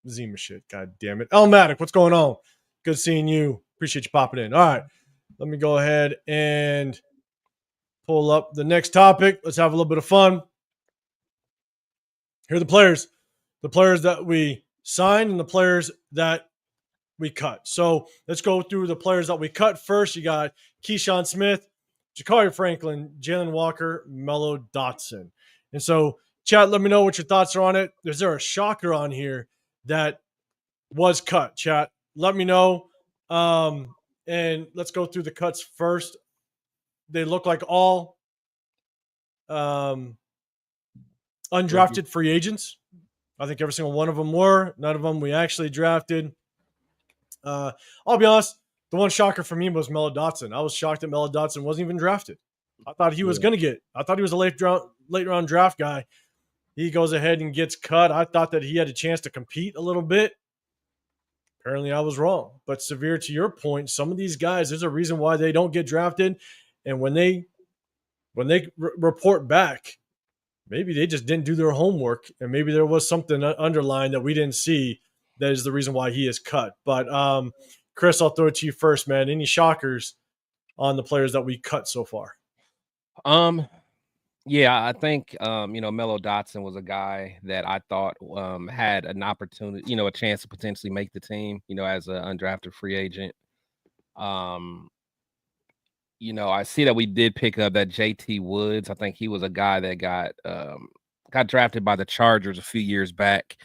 Zima shit. God damn it, Elmatic, what's going on? Good seeing you. Appreciate you popping in. All right, let me go ahead and pull up the next topic. Let's have a little bit of fun. Here are the players that we signed and the players that we cut. So let's go through the players that we cut first. You got Keyshawn Smith, Jakari Franklin, Jalen Walker, Mello Dotson. And so, chat, let me know what your thoughts are on it. Is there a shocker on here that was cut? Chat, let me know. And let's go through the cuts first. They look like all undrafted free agents. I think every single one of them were. None of them we actually drafted. I'll be honest, the one shocker for me was Mello Dotson. I was shocked that Mello Dotson wasn't even drafted. I thought he was going to get. I thought he was a late round draft guy. He goes ahead and gets cut. I thought that he had a chance to compete a little bit. Apparently, I was wrong. But Severe, to your point, some of these guys, there's a reason why they don't get drafted. And when they report back, maybe they just didn't do their homework, and maybe there was something underlined that we didn't see that is the reason why he is cut. But Chris, I'll throw it to you first, man. Any shockers on the players that we cut so far? Yeah, I think Mello Dotson was a guy that I thought had an opportunity, a chance to potentially make the team, as an undrafted free agent. I see that we did pick up that JT Woods. I think he was a guy that got drafted by the Chargers a few years back.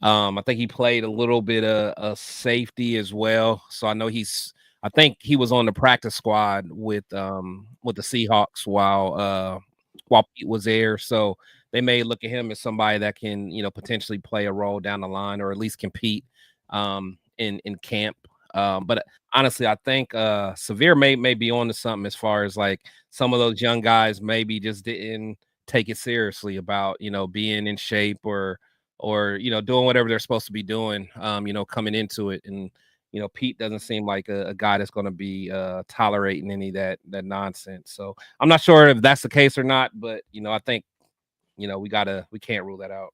I think he played a little bit of safety as well. So I know I think he was on the practice squad with the Seahawks while Pete was there. So they may look at him as somebody that can, potentially play a role down the line or at least compete in camp. But honestly, I think Severe may be on to something as far as like some of those young guys maybe just didn't take it seriously about, being in shape or doing whatever they're supposed to be doing, coming into it. And, Pete doesn't seem like a guy that's going to be tolerating any of that nonsense. So I'm not sure if that's the case or not, but, I think, we can't rule that out.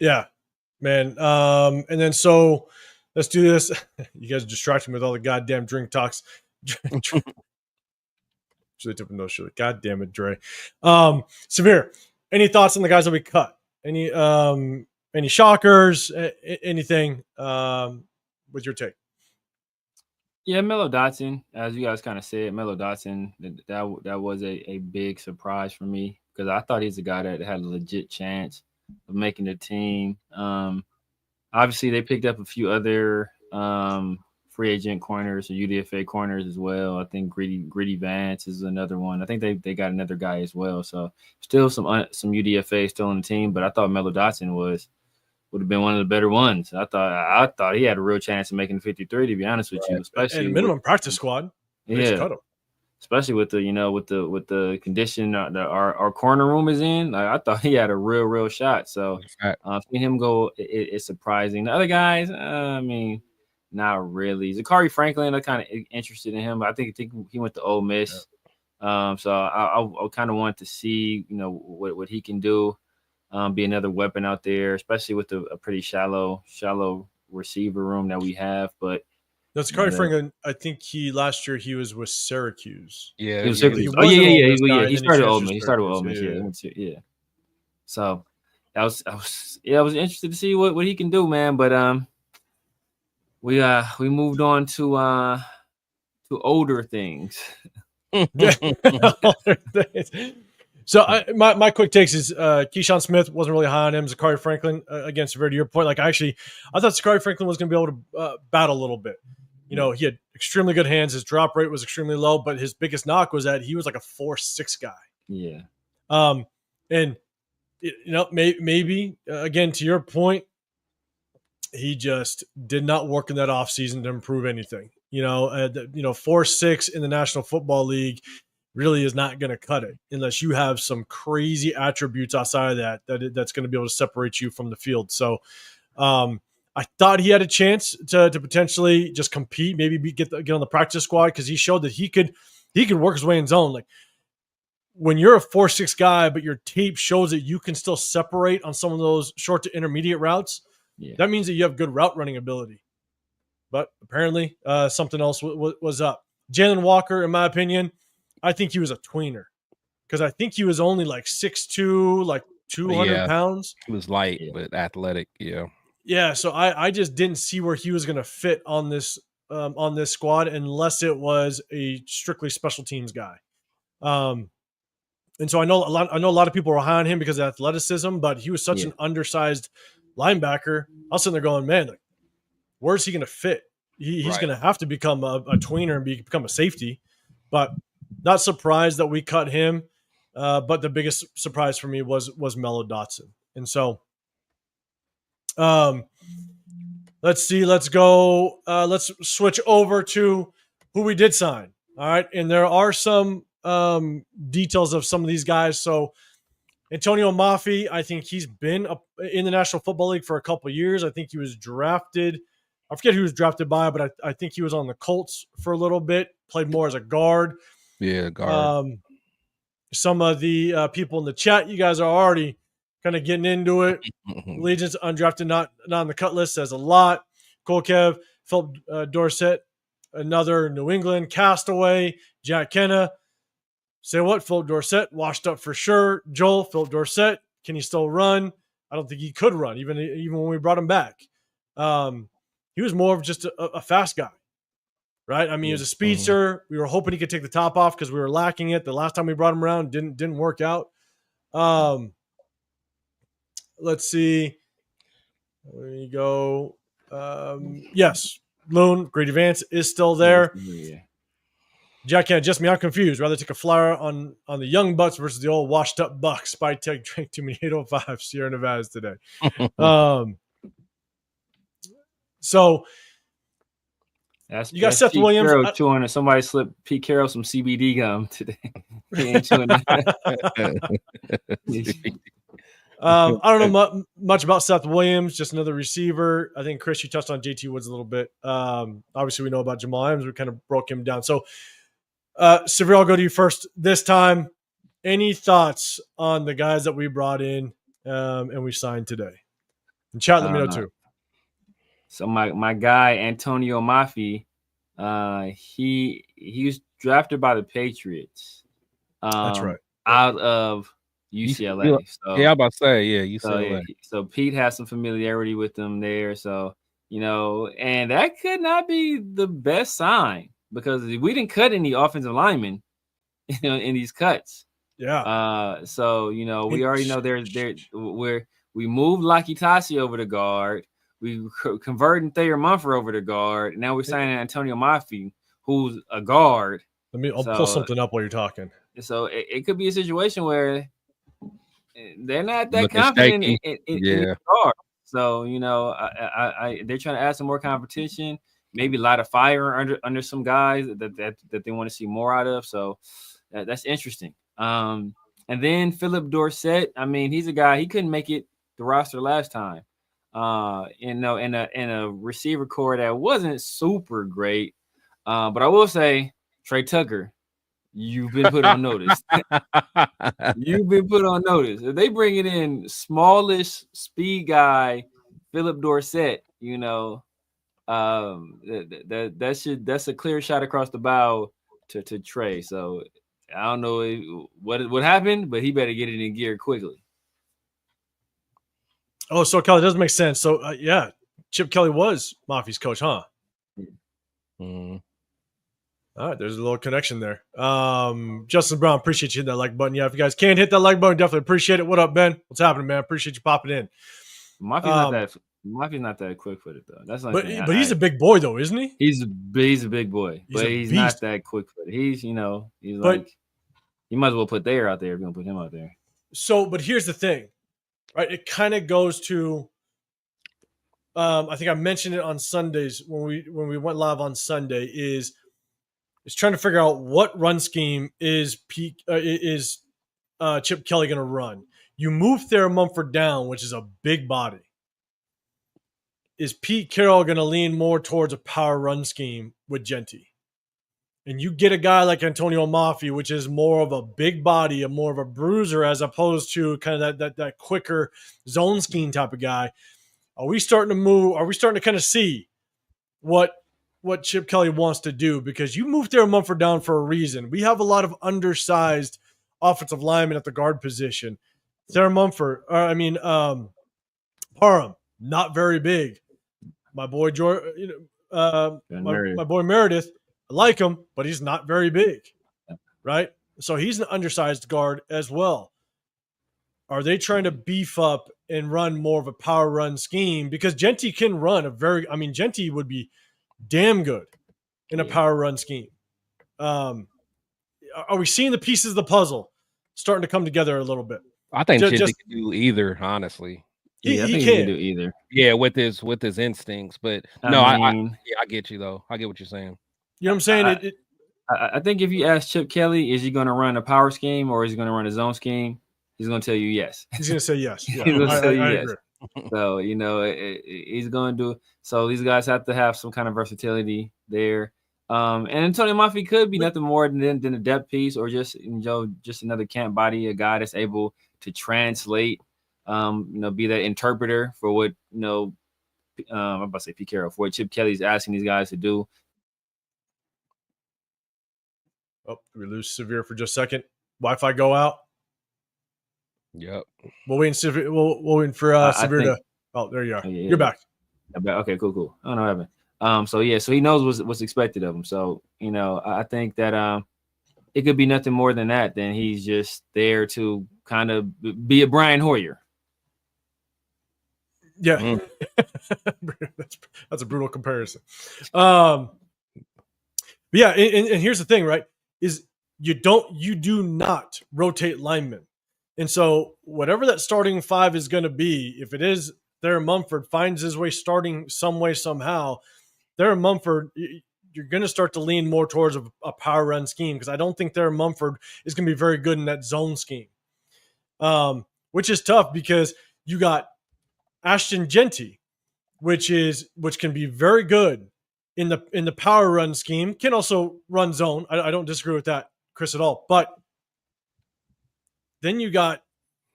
Yeah, man. And then so let's do this. You guys distract me with all the goddamn drink talks. God damn it, Dre. Severe, any thoughts on the guys that we cut? Any shockers? Anything with your take? Yeah, Mello Dotson, as you guys kind of said, Mello Dotson, that was a big surprise for me because I thought he's a guy that had a legit chance of making the team. Obviously, they picked up a few other free agent corners or UDFA corners as well. I think Gritty Vance is another one. I think they got another guy as well. So still some UDFA still on the team, but I thought Mello Dotson would have been one of the better ones. I thought he had a real chance of making the 53, to be honest with you, especially and minimum practice squad. Yeah, cut him. Especially with the condition that our corner room is in. Like, I thought he had a real shot. So seeing him go, it's surprising. The other guys, I mean, not really. Zakari Franklin, I'm kind of interested in him, but I think he went to Ole Miss. Yeah. So I kind of want to see, what he can do. Be another weapon out there, especially with a pretty shallow receiver room that we have. But that's Zakari Franklin. I think last year he was with Syracuse. Yeah, he was Syracuse. He started Ole Miss. He started with Ole Miss. Yeah. So I was interested to see what he can do, man. But we moved on to older things. So my quick takes is Keyshawn Smith wasn't really high on him. Zachary Franklin, against to your point, like I thought Zachary Franklin was going to be able to battle a little bit. You know, he had extremely good hands. His drop rate was extremely low, but his biggest knock was that he was like a 4.6 guy. Yeah. And you know, maybe again to your point, he just did not work in that offseason to improve anything. You know, 4.6 in the National Football League really is not going to cut it unless you have some crazy attributes outside of that's going to be able to separate you from the field. So I thought he had a chance to potentially just compete, maybe get on the practice squad, because he showed that he could work his way in zone. Like when you're a 4.6 guy, but your tape shows that you can still separate on some of those short to intermediate routes, that means that you have good route running ability. But apparently something else was up. Jalen Walker, in my opinion, I think he was a tweener, because I think he was only like 6'2", like 200 pounds. He was light, but athletic. Yeah. Yeah. So I just didn't see where he was going to fit on this squad unless it was a strictly special teams guy. And so I know a lot of people were high on him because of athleticism, but he was such an undersized linebacker. I was sitting there going, man, like, where's he going to fit? He's going to have to become a tweener and become a safety. But not surprised that we cut him. But the biggest surprise for me was Mello Dotson. And so let's see. Let's go. Let's switch over to who we did sign. All right. And there are some details of some of these guys. So Antonio Mafi, I think he's been in the National Football League for a couple of years. I think he was drafted. I forget who he was drafted by, but I think he was on the Colts for a little bit, played more as a guard. Yeah, guard. Some of the people in the chat, you guys are already kind of getting into it. Legion's undrafted, not on the cut list, says a lot. Cole Kev, Philip Dorsett, another New England castaway. Jack Kenna. Say what? Philip Dorsett, washed up for sure. Joel, Philip Dorsett, can he still run? I don't think he could run, even when we brought him back. He was more of just a fast guy, right? I mean, he was a speedster. We were hoping he could take the top off because we were lacking it. The last time we brought him around didn't work out. Let's see. There you go. Yes, Loon, Grady Vance is still there. Yeah. Jack can't adjust me. I'm confused. Rather take a flyer on the young Bucks versus the old washed up Bucks. Spy Tech drank too many 805 Sierra Nevadas today. So you got Seth Pete Williams. Carroll chewing, somebody slipped Pete Carroll some CBD gum today. He ain't chewing that. I don't know much about Seth Williams, just another receiver. I think, Chris, you touched on JT Woods a little bit. Obviously, we know about Jamal Adams. We kind of broke him down. So, Severe, I'll go to you first this time. Any thoughts on the guys that we brought in and we signed today? And chat, let me know too. So my guy Antonio Mafi, he was drafted by the Patriots. That's right. Out of UCLA. So, yeah, I'm about to say, UCLA. So Pete has some familiarity with them there. So, and that could not be the best sign because we didn't cut any offensive linemen in these cuts. Yeah. So, we already know we moved Lakitasi over to guard. We converted Thayer Mumford over to guard. Now we're signing Antonio Mafi, who's a guard. I'll pull something up while you're talking. So it could be a situation where they're not that confident in guard. So, they're trying to add some more competition, maybe light a fire under some guys that they want to see more out of. So that's interesting. And then Philip Dorsett, I mean, he's a guy, he couldn't make it the roster last time. In a receiver core that wasn't super great. But I will say, Trey Tucker, you've been put on notice. You've been put on notice. If they bring it in smallish speed guy, Philip Dorsett, that's a clear shot across the bow to Trey. So I don't know what happened, but he better get it in gear quickly. Oh, so Kelly, doesn't make sense. So Chip Kelly was Mafi's coach, huh? Mm-hmm. All right, there's a little connection there. Justin Brown, appreciate you hitting that like button. Yeah, if you guys can't hit that like button, definitely appreciate it. What up, Ben? What's happening, man? Appreciate you popping in. Maffia's not that quick footed though. That's not. But he's a big boy though, isn't he? He's a big boy, but he's not that quick footed. He's like you might as well put Thayer out there if you're gonna put him out there. So, but here's the thing, right? It kind of goes to. I think I mentioned it on Sundays when we went live on Sunday. Is trying to figure out what run scheme is Chip Kelly going to run. You move Thayer Mumford down, which is a big body. Is Pete Carroll going to lean more towards a power run scheme with Genty? And you get a guy like Antonio Maffi, which is more of a big body, more of a bruiser, as opposed to kind of that quicker zone scheme type of guy. Are we starting to move? Are we starting to kind of see what Chip Kelly wants to do? Because you moved Thayer Mumford down for a reason. We have a lot of undersized offensive linemen at the guard position. Thayer Mumford, Parham, not very big. My boy my boy Meredith, I like him, but he's not very big, right? So he's an undersized guard as well. Are they trying to beef up and run more of a power run scheme? Because Genty can run Genty would be damn good in a power run scheme. Are we seeing the pieces of the puzzle starting to come together a little bit? I think Genty can do either, honestly. I think he can do either. Yeah, with his instincts. But I get you though. I get what you're saying. You know what I'm saying? I think if you ask Chip Kelly, is he going to run a power scheme or is he going to run a zone scheme? He's going to tell you yes. He's going to say yes. Yeah, he's going to tell you yes. Agree. So, he's going to do – so these guys have to have some kind of versatility there. And Antonio Maffi could be nothing more than a depth piece or just another camp body, a guy that's able to translate, be that interpreter for what, I'm about to say Pete Carroll, for what Chip Kelly's asking these guys to do. Oh, we lose Severe for just a second. Wi-Fi go out. Yep. We'll wait for Severe to. Oh, there you are. Yeah. You're back. Okay, cool. I don't know what happened. So he knows what's expected of him. So I think that it could be nothing more than that. Then he's just there to kind of be a Brian Hoyer. Yeah, that's a brutal comparison. But yeah, and here's the thing, right? Is you do not rotate linemen. And so whatever that starting five is going to be, if it is Thayer Mumford finds his way starting some way, somehow, Thayer Mumford, you're going to start to lean more towards a power run scheme because I don't think Thayer Mumford is going to be very good in that zone scheme, which is tough because you got Ashton Genty, which can be very good in the power run scheme, can also run zone. I don't disagree with that, Chris, at all. But then you got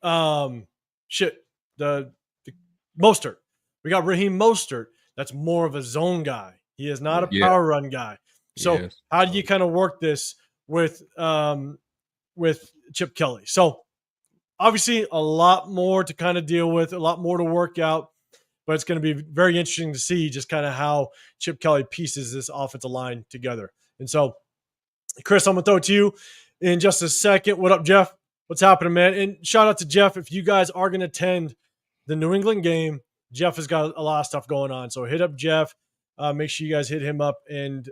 the Mostert. We got Raheem Mostert. That's more of a zone guy. He is not a power run guy. So how do you kind of work this with Chip Kelly? So obviously a lot more to kind of deal with, a lot more to work out, but it's going to be very interesting to see just kind of how Chip Kelly pieces this offensive line together. And so, Chris, I'm going to throw it to you in just a second. What up, Jeff? What's happening, man? And shout out to Jeff. If you guys are going to attend the New England game, Jeff has got a lot of stuff going on. So hit up Jeff. Make sure you guys hit him up and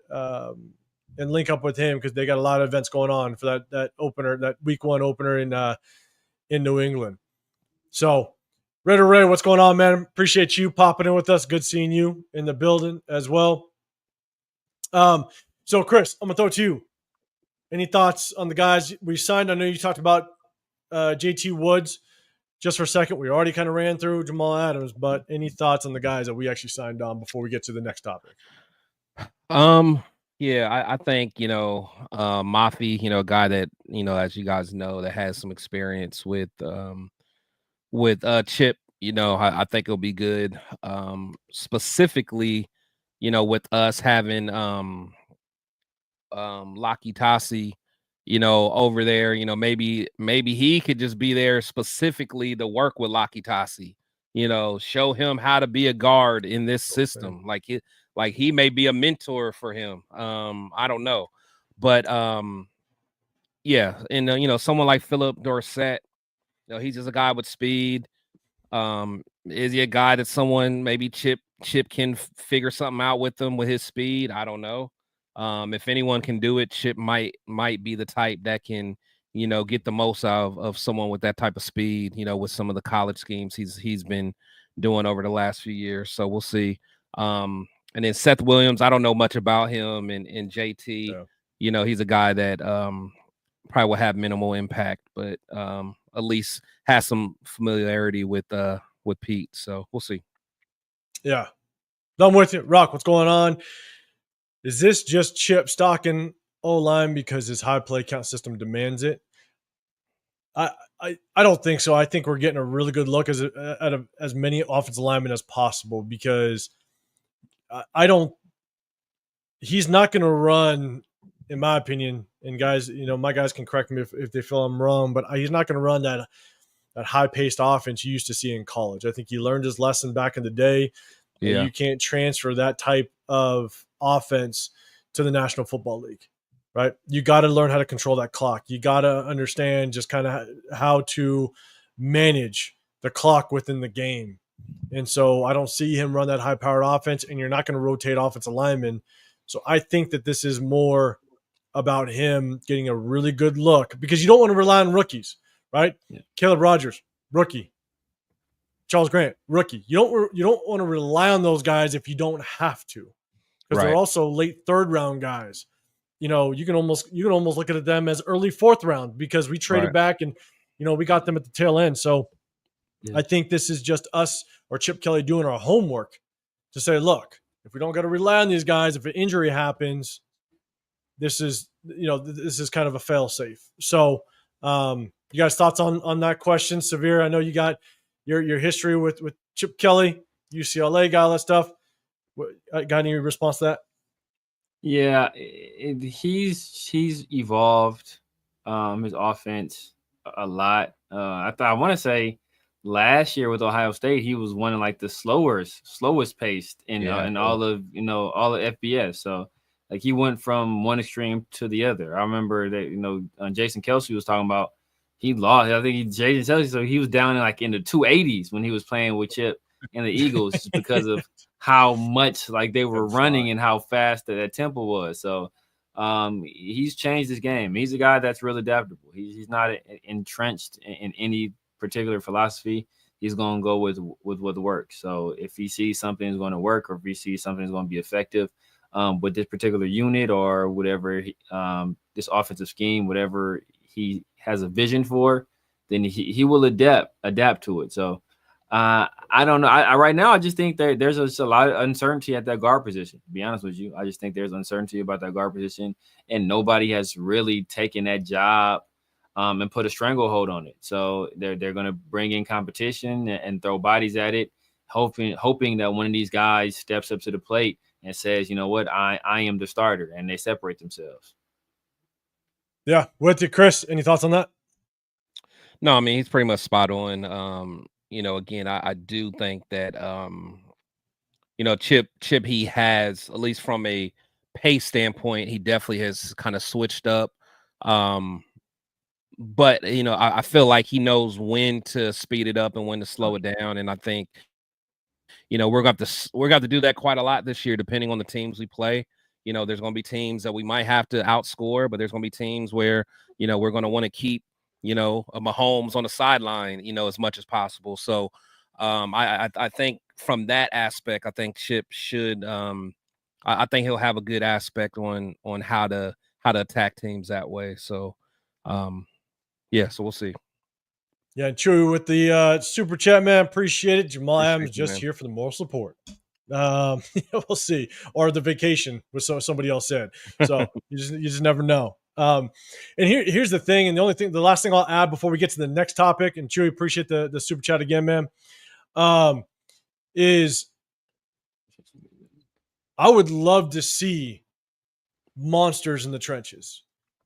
link up with him because they got a lot of events going on for that opener, that week one opener in New England. So, Raider Ray, what's going on, man? Appreciate you popping in with us. Good seeing you in the building as well. So, Chris, I'm going to throw it to you. Any thoughts on the guys we signed? I know you talked about JT Woods just for a second. We already kind of ran through Jamal Adams, but any thoughts on the guys that we actually signed on before we get to the next topic? Yeah, I think, Maffi, a guy that, as you guys know, that has some experience with Chip, I think it'll be good. Specifically, with us having Laki Tassi, over there, maybe he could just be there specifically to work with Laki Tassi, show him how to be a guard in this system. Like he may be a mentor for him. I don't know. But yeah, and you know, someone like Philip Dorsett, you know, he's just a guy with speed. Is he a guy that someone maybe Chip can figure something out with him with his speed? I don't know. If anyone can do it, Chip might be the type that can, you know, get the most out of someone with that type of speed, you know, with some of the college schemes he's been doing over the last few years. So we'll see. And then Seth Williams, I don't know much about him, and JT, yeah. You know, he's a guy that probably will have minimal impact, but at least has some familiarity with Pete. So we'll see. Yeah. I'm with you. Rock, what's going on? Is this just Chip stocking O-line because his high play count system demands it? I don't think so. I think we're getting a really good look at as many offensive linemen as possible, because he's not going to run, in my opinion, and guys, you know, my guys can correct me if they feel I'm wrong, but he's not going to run that high-paced offense you used to see in college. I think he learned his lesson back in the day. Yeah. You can't transfer that type of offense to the National Football League, right? You got to learn how to control that clock. You got to understand just kind of how to manage the clock within the game. And so I don't see him run that high-powered offense, and you're not going to rotate offensive linemen. So I think that this is more about him getting a really good look, because you don't want to rely on rookies, right? Yeah. Caleb Rogers, rookie. Charles Grant, rookie. You don't want to rely on those guys if you don't have to, because they're also late third round guys. You know, you can almost look at them as early fourth round, because we traded back and, you know, we got them at the tail end. So I think this is just us or Chip Kelly doing our homework to say, look, if we don't got to rely on these guys, if an injury happens, this is kind of a fail safe. So you guys thoughts on that question? Severe, I know you got your history with Chip Kelly, UCLA guy, all that stuff. Got any response to that? Yeah, he's evolved his offense a lot. I want to say last year with Ohio State, he was one of like the slowest paced in all of FBS. So like he went from one extreme to the other. I remember that Jason Kelce was talking about he lost. I think Jason Kelce, so he was down in the 280s when he was playing with Chip and the Eagles, just because of how much like they were running and how fast that tempo was. So he's changed his game. He's a guy that's really adaptable. He's not entrenched in any particular philosophy. He's going to go with what works. So if he sees something is going to work, or if he sees something is going to be effective with this particular unit or whatever, this offensive scheme, whatever he has a vision for, then he will adapt to it. So I don't know. Right now, I just think that there's a lot of uncertainty at that guard position. To be honest with you, I just think there's uncertainty about that guard position, and nobody has really taken that job and put a stranglehold on it. So they're going to bring in competition and throw bodies at it, hoping that one of these guys steps up to the plate and says, you know what, I am the starter, and they separate themselves. Yeah, with you, Chris. Any thoughts on that? No, I mean, he's pretty much spot on. Again, I do think that Chip, he has, at least from a pace standpoint, he definitely has kind of switched up. But I feel like he knows when to speed it up and when to slow it down. And I think, we're going to have to do that quite a lot this year, depending on the teams we play. There's going to be teams that we might have to outscore, but there's going to be teams where, we're going to want to keep, a Mahomes on the sideline, as much as possible. So I think from that aspect, I think Chip should, I think he'll have a good aspect on how to attack teams that way. So, so we'll see. Yeah, and Chewy with the super chat, man. Appreciate it. Jamal Adams just here for the moral support. We'll see. Or the vacation, was somebody else said. So you just never know. And here's the thing, and the last thing I'll add before we get to the next topic, and Chewy, appreciate the super chat again, man. Is I would love to see monsters in the trenches.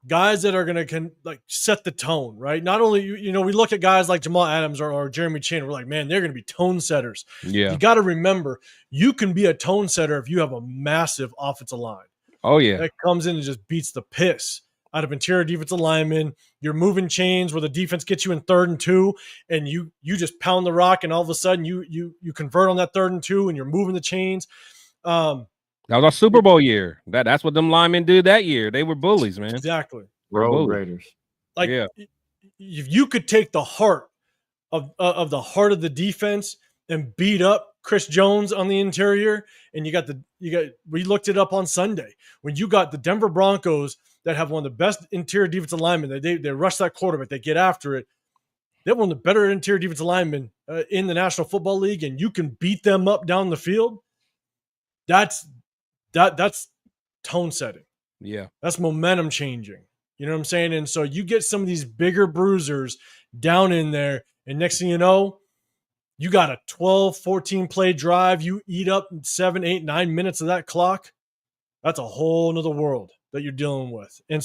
Guys that are going to set the tone, right? Not only, we look at guys like Jamal Adams or Jeremy Chin, we're like, man, they're going to be tone setters. Yeah. You got to remember, you can be a tone setter if you have a massive offensive line. Oh, yeah. That comes in and just beats the piss out of interior defensive linemen. You're moving chains where the defense gets you in 3rd and 2, and you just pound the rock, and all of a sudden you convert on that 3rd and 2, and you're moving the chains. That was our Super Bowl year. That's what them linemen did that year. They were bullies, man. Exactly. Road Raiders. Like, if you could take the heart of the defense and beat up Chris Jones on the interior, and we looked it up on Sunday, when you got the Denver Broncos that have one of the best interior defensive linemen, they rush that quarterback, they get after it. They have one of the better interior defensive linemen in the National Football League, and you can beat them up down the field. That's tone setting. Yeah. That's momentum changing. You know what I'm saying? And so you get some of these bigger bruisers down in there, and next thing you know, you got a 12, 14 play drive. You eat up 7, 8, 9 minutes of that clock. That's a whole nother world that you're dealing with. And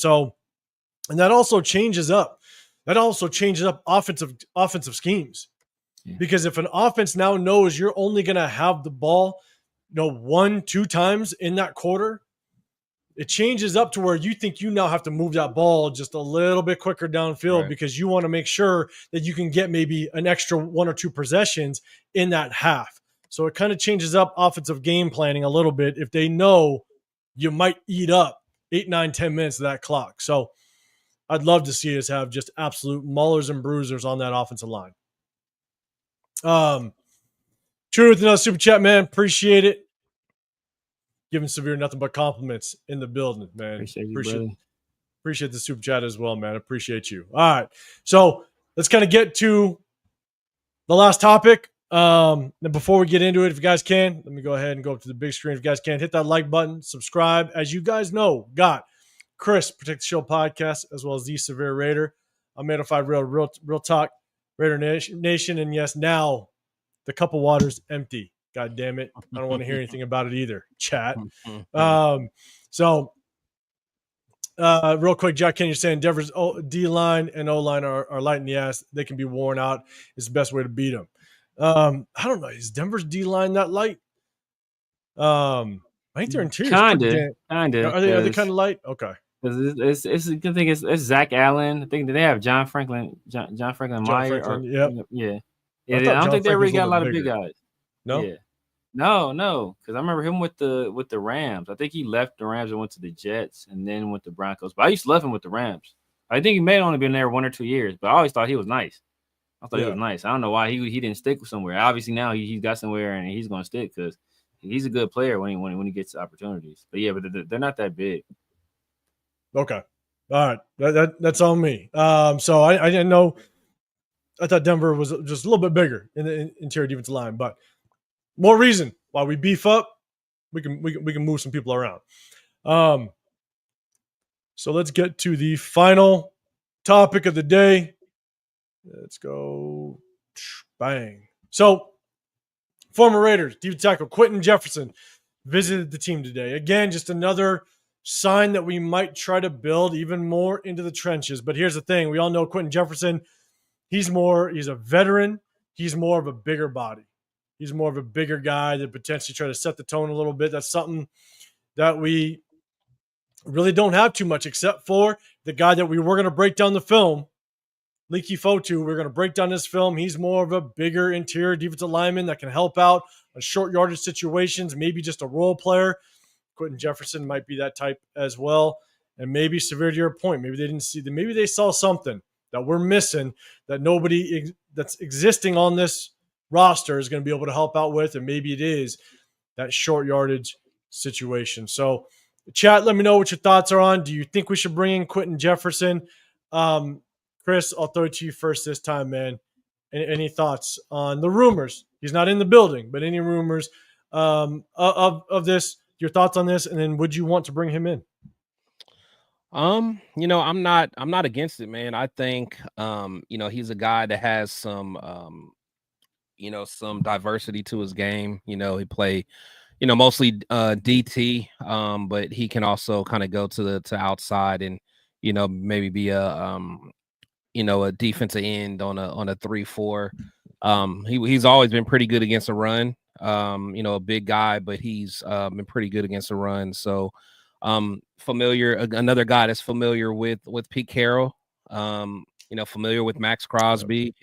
that also changes up. Offensive schemes. Yeah. Because if an offense now knows you're only going to have the ball, 1-2 times in that quarter, it changes up to where you think you now have to move that ball just a little bit quicker downfield, right? Because you want to make sure that you can get maybe an extra 1 or 2 possessions in that half. So it kind of changes up offensive game planning a little bit if they know you might eat up 8, 9, 10 minutes of that clock. So I'd love to see us have just absolute maulers and bruisers on that offensive line. True with another super chat, man. Appreciate it. Giving Severe nothing but compliments in the building, man. Appreciate the super chat as well, man. Appreciate you. All right. So let's kind of get to the last topic. Then before we get into it, if you guys can, let me go ahead and go up to the big screen. If you guys can, hit that like button, subscribe. As you guys know, got Chris, Protect the Shield podcast, as well as the Severe Raider. I'm 805 RealTalk Raider Nation. And yes, now the cup of water's empty. God damn it. I don't want to hear anything about it either, chat. Real quick, Jack, you're saying Denver's D-line and O-line are light in the ass. They can be worn out. It's the best way to beat them. I don't know. Is Denver's D-line that light? I think their interior kind of. Are they kind of light? Okay. It's I think it's Zach Allen. I think they have John Franklin Meyer. Yeah. I don't think they really got a lot of big guys. No? Yeah. No. Because I remember him with the Rams. I think he left the Rams and went to the Jets and then went to Broncos. But I used to love him with the Rams. I think he may have only been there 1 or 2 years, but I always thought he was nice. He was nice. I don't know why he didn't stick somewhere. Obviously now he's got somewhere and he's going to stick because he's a good player when he gets opportunities. But yeah, but they're not that big. Okay. All right. That's on me. So I didn't know. I thought Denver was just a little bit bigger in the interior defensive line, but more reason why we beef up. We can move some people around. So let's get to the final topic of the day. Let's go. Bang. So former Raiders defensive tackle Quentin Jefferson visited the team today. Again, just another sign that we might try to build even more into the trenches. But here's the thing. We all know Quentin Jefferson. He's a veteran. He's more of a bigger body. He's more of a bigger guy that potentially try to set the tone a little bit. That's something that we really don't have too much, except for the guy that we were going to break down the film, Leaky Fotu. We're going to break down his film. He's more of a bigger interior defensive lineman that can help out on short yardage situations, maybe just a role player. Quentin Jefferson might be that type as well. And maybe, severe to your point, maybe they didn't see that. Maybe they saw something that we're missing that nobody that's existing on this roster is going to be able to help out with. And maybe it is that short yardage situation. So chat, let me know what your thoughts are on. Do you think we should bring in Quentin Jefferson? Chris, I'll throw it to you first this time, man. Any thoughts on the rumors? He's not in the building, but any rumors of this, your thoughts on this, and then would you want to bring him in? I'm not against it, man. I think he's a guy that has some some diversity to his game. He play mostly DT, but he can also kind of go to outside and maybe be a defensive end on a 3-4. He's always been pretty good against a run. A big guy, but he's been pretty good against a run. So familiar, another guy that's familiar with Pete Carroll, familiar with Max Crosby.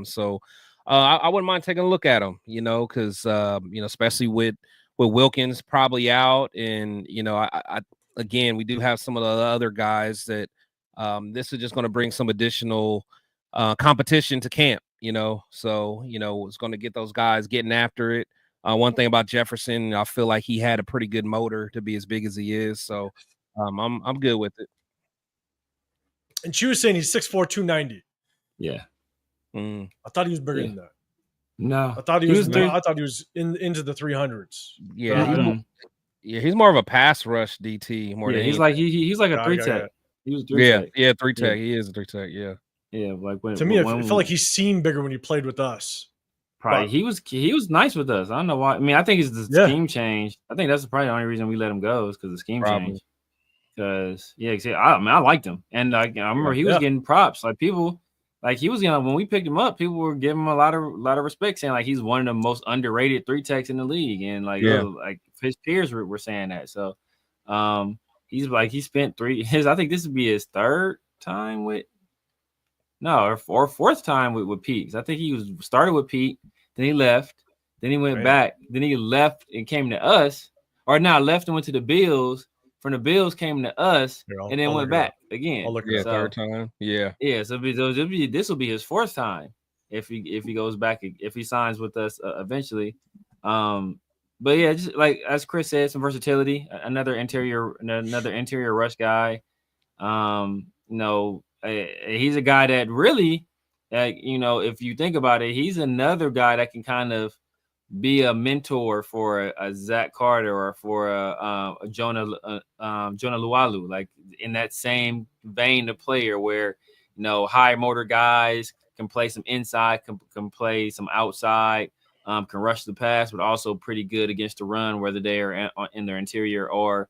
So I wouldn't mind taking a look at him, because especially with Wilkins probably out, and I again, we do have some of the other guys that this is just going to bring some additional competition to camp, so it's going to get those guys getting after it. One thing about Jefferson, I feel like he had a pretty good motor to be as big as he is, so I'm good with it. And she was saying he's 6'4", 290. Yeah. I thought he was bigger than that. No, I thought he was. I thought he was into the 300s. Yeah, he's more of a pass rush DT. More than he's like he's like a 3-tech. He was 3-tech. Yeah, 3-tech. He is a 3-tech. Yeah. Yeah, like to me, I felt like he's seen bigger when he played with us. Probably he was nice with us. I don't know why. I mean, I think it's the scheme change. I think that's probably the only reason we let him go is because the scheme change. Because I liked him, and I remember he was getting props. Like people. Like he was, when we picked him up, people were giving him a lot of respect, saying like he's one of the most underrated 3-techs in the league, and like his peers were saying that. So, he's like he spent I think this would be his third time or fourth time with Pete. I think he started with Pete, then he left, then he went back, then he left and came to us, left and went to the Bills. From the Bills came to us and then went back again. Third time. Yeah. Yeah. So this will be his fourth time if he goes back, if he signs with us eventually. But yeah, just like as Chris said, some versatility. Another interior rush guy. He's a guy that really, if you think about it, he's another guy that can kind of be a mentor for a Zach Carter or for a Jonah Lualu, like in that same vein of player where high motor guys can play some inside, can play some outside, can rush the pass, but also pretty good against the run, whether they are in their interior or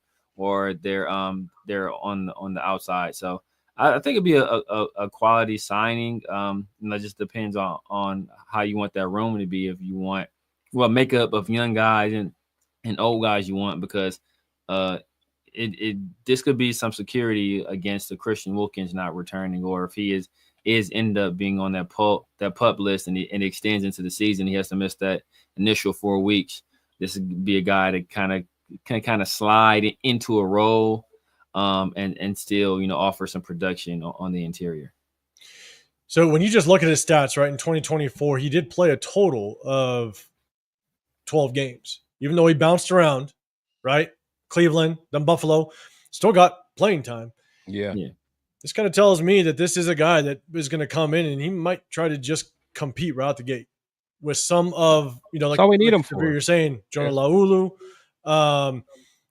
they're on the outside. So I think it'd be a quality signing. And that just depends on how you want that room to be. If you want makeup of young guys and old guys you want, because this could be some security against the Christian Wilkins not returning, or if he is end up being on that pup list and it extends into the season, he has to miss that initial 4 weeks. This would be a guy that can slide into a role and still offer some production on the interior. So when you just look at his stats, right, in 2024, he did play a total of 12 games, even though he bounced around, right? Cleveland, then Buffalo, still got playing time. Yeah. This kind of tells me that this is a guy that is going to come in and he might try to just compete right out the gate with some of, like all we need him for. You're saying, Jonah Laulu,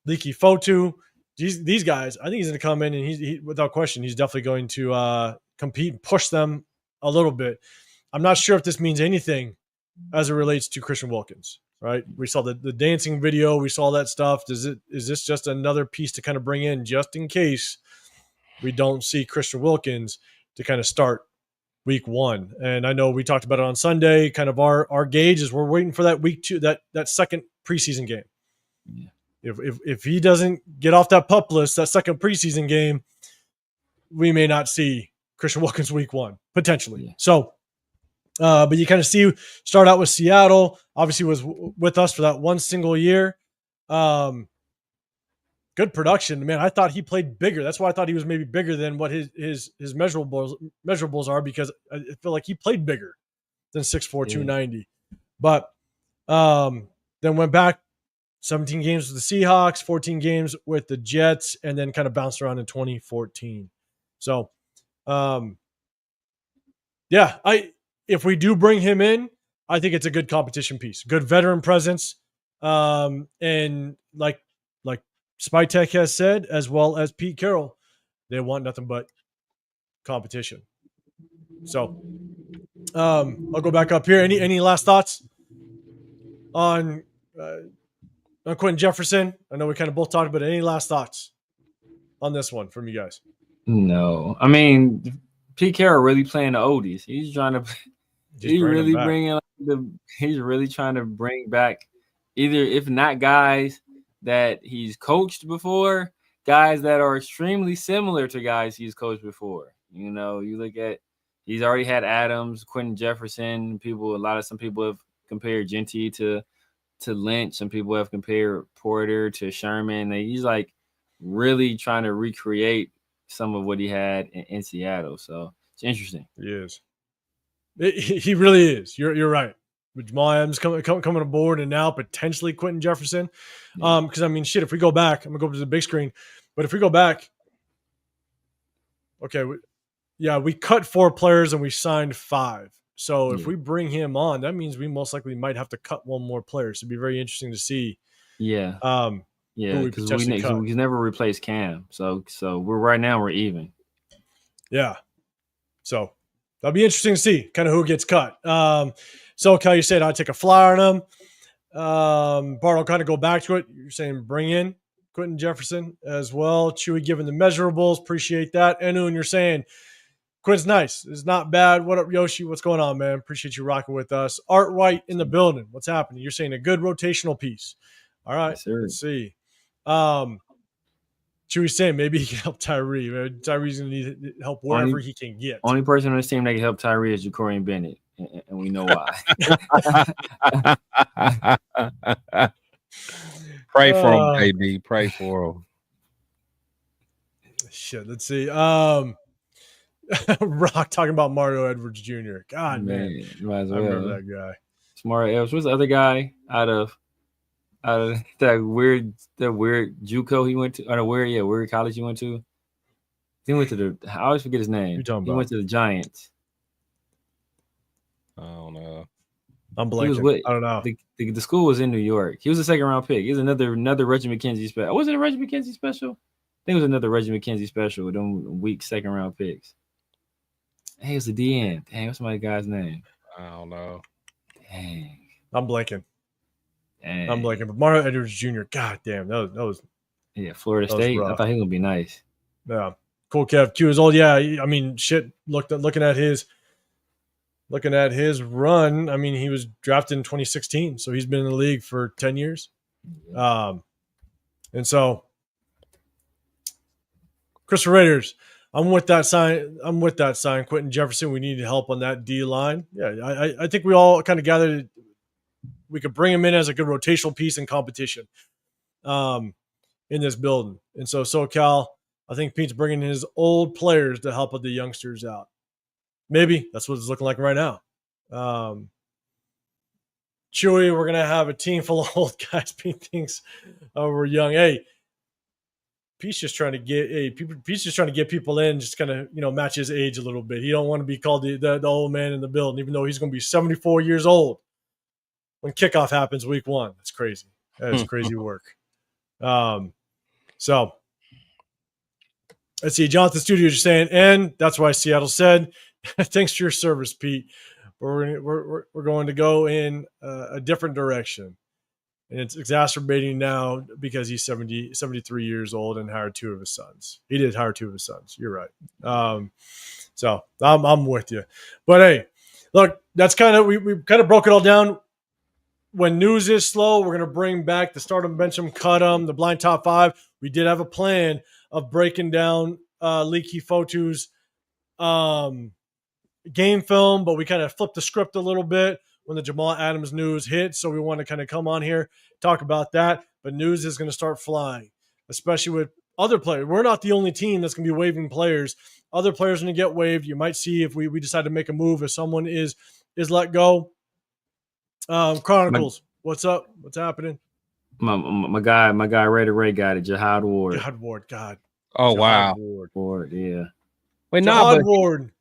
Leaky Fotu, these guys. I think he's going to come in and he without question, he's definitely going to compete and push them a little bit. I'm not sure if this means anything as it relates to Christian Wilkins. Right, we saw the dancing video. We saw that stuff. Is this just another piece to kind of bring in just in case we don't see Christian Wilkins to kind of start week 1? And I know we talked about it on Sunday. Kind of our gauge is we're waiting for that week 2, that second preseason game. Yeah. If he doesn't get off that pup list, that second preseason game, we may not see Christian Wilkins week 1 potentially. Yeah. So. But you kind of start out with Seattle, obviously was with us for that one single year. Good production, man. I thought he played bigger. That's why I thought he was maybe bigger than what his measurables are, because I feel like he played bigger than 6'4", 290. But then went back 17 games with the Seahawks, 14 games with the Jets, and then kind of bounced around in 2014. So, if we do bring him in, I think it's a good competition piece, good veteran presence. And like Spytek has said, as well as Pete Carroll, they want nothing but competition. So I'll go back up here. Any last thoughts on Quentin Jefferson? I know we kind of both talked about it. Any last thoughts on this one from you guys? No. I mean, Pete Carroll really playing the oldies. He's trying to he's really trying to bring back either, if not guys that he's coached before, guys that are extremely similar to guys he's coached before. You know, you look at he's already had Adams, Quentin Jefferson. Some people have compared Genty to Lynch. Some people have compared Porter to Sherman. He's like really trying to recreate some of what he had in Seattle. So it's interesting. He is. He really is. You're right. With Jamal Adams coming aboard, and now potentially Quentin Jefferson. Because I mean, shit. If we go back, I'm gonna go to the big screen. But if we go back, okay, we cut 4 players and we signed 5. So if we bring him on, that means we most likely might have to cut 1 more player. So it'd be very interesting to see. Yeah. Because we never replaced Cam. So we're even. Yeah. So that'll be interesting to see kind of who gets cut. So Cal, you said I'd take a flyer on him. Bart, I'll kind of go back to it. You're saying bring in Quentin Jefferson as well. Chewy giving the measurables. Appreciate that. Enu, and you're saying Quinn's nice. It's not bad. What up, Yoshi? What's going on, man? Appreciate you rocking with us. Art White in the building. What's happening? You're saying a good rotational piece. All right. Yes, let's see. Chewy's saying maybe he can help Tyree. Tyree's going to need help wherever he can get. Only person on this team that can help Tyree is Jacorian Bennett, and we know why. Pray for him, baby. Pray for him. Shit, let's see. Rock talking about Mario Edwards Jr. God, man. Might as well. I remember that guy. Mario Edwards. What's the other guy out of that weird JUCO he went to, or weird college he went to? He went to I always forget his name. He went to the Giants. I don't know. I'm blanking. I don't know. The school was in New York. He was a 2nd round pick. He was another Reggie McKenzie special. Was it a Reggie McKenzie special? I think it was another Reggie McKenzie special with them weak 2nd round picks. Hey, it was the DN. Dang, what's my guy's name? I don't know. Dang. I'm blanking. But Mario Edwards Jr. God damn, that was Florida State. I thought he was gonna be nice. Yeah, cool. Kev Q is old. Yeah, I mean, shit. Looking at his run. I mean, he was drafted in 2016, so he's been in the league for 10 years. And so, Christopher Raiders. I'm with that sign. Quentin Jefferson. We need help on that D line. Yeah, I think we all kind of gathered. We could bring him in as a good rotational piece in competition in this building. And so SoCal, I think Pete's bringing his old players to help with the youngsters out. Maybe that's what it's looking like right now. Chewy, we're going to have a team full of old guys. Pete thinks we're young. Hey, Pete's just trying to get people in, just kind of, match his age a little bit. He don't want to be called the old man in the building, even though he's going to be 74 years old when kickoff happens week 1. That's crazy. That is crazy work. So let's see. Jonathan Studios is saying, and that's why Seattle said, thanks for your service, Pete. We're going to go in a different direction. And it's exacerbating now because he's 73 years old and hired 2 of his sons. He did hire 2 of his sons. You're right. So I'm with you. But hey, look, that's kind of, we kind of broke it all down. When news is slow, we're going to bring back the start 'em, bench 'em, cut 'em, the blind top 5. We did have a plan of breaking down Leaky Fotu's game film, but we kind of flipped the script a little bit when the Jamal Adams news hit. So we want to kind of come on here, talk about that. But news is going to start flying, especially with other players. We're not the only team that's going to be waiving players. Other players are going to get waived. You might see if we decide to make a move, if someone is let go. Chronicles, what's up? What's happening? My guy Raider Ray got it. Jihad Ward. God. Oh, Jihad wow. Ward, yeah. Wait, Jihad Ward.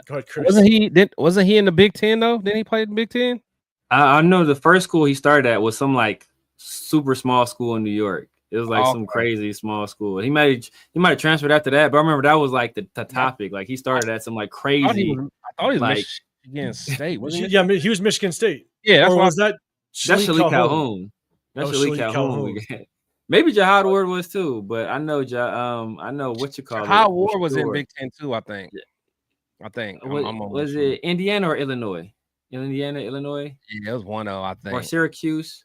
God, wasn't he in the Big Ten though? Didn't he play in the Big Ten? I know the first school he started at was some like super small school in New York. It was like some crazy small school. He might have transferred after that, but I remember that was like the topic. Like he started at some like crazy. I thought he was like Michigan State. Wasn't he? Yeah, he was Michigan State. Yeah, or was that Shalik Calhoun? That's Shalik Calhoun. Maybe Jihad Ward was too, but I know what you call it. Jihad Ward was in Big Ten too, I think. Was it Indiana or Illinois? Indiana, Illinois? Yeah, it was one of, I think. Or Syracuse.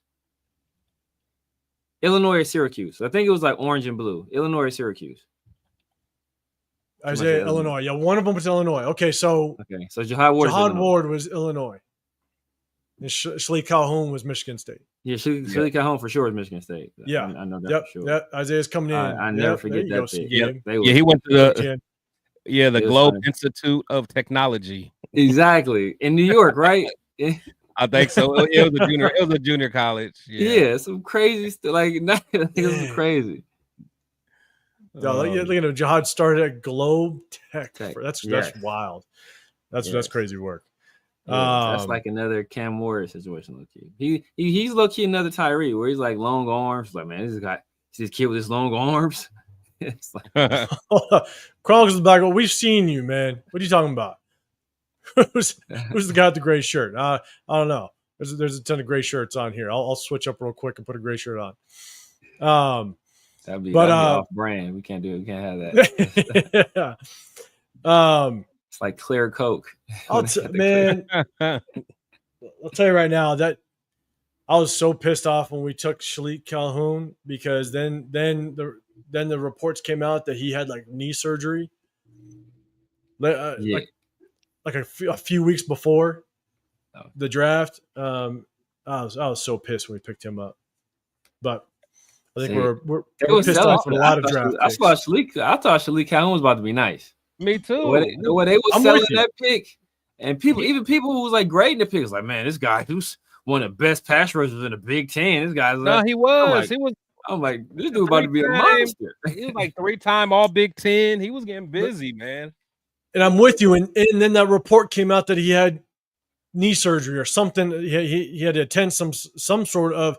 Illinois or Syracuse. I think it was like orange and blue. Illinois or Syracuse. Isaiah, Illinois. Yeah, one of them was Illinois. Okay, so Jihad Ward was Illinois. And Shalik Calhoun was Michigan State. Yeah, Shalik Calhoun for sure was Michigan State. Yeah, I know that for sure. Yep, Isaiah's coming in. I never forget that thing. He went to the Globe Institute of Technology. Exactly, in New York, right? I think so. It was a junior college. Yeah, some crazy stuff. Like it was crazy. Look at Jihad started at Globe Tech. That's wild. That's crazy work. That's like another Cam Morris situation, low key. He's low key another Tyree, where he's like long arms. Like, man, this kid with his long arms. It's like Chronicles is back. Well, we've seen you, man. What are you talking about? who's the guy with the gray shirt? I don't know. There's a ton of gray shirts on here. I'll switch up real quick and put a gray shirt on. That'd be off brand. We can't do it. We can't have that. It's like clear Coke. I'll tell you right now that I was so pissed off when we took Shalik Calhoun, because then the reports came out that he had like knee surgery, like a few weeks before the draft. I was so pissed when we picked him up, but I think we're pissed off with a lot of draft picks. I thought Shalik Calhoun was about to be nice. Me too. The way they were selling that pick, and people who was like grading the pick was like, man, this guy who's one of the best pass rushers in the Big Ten. This guy's he was. I'm like, this dude about to be a monster. He was like 3-time All Big Ten. He was getting busy, man. And I'm with you. And then that report came out that he had knee surgery or something. He had to attend some sort of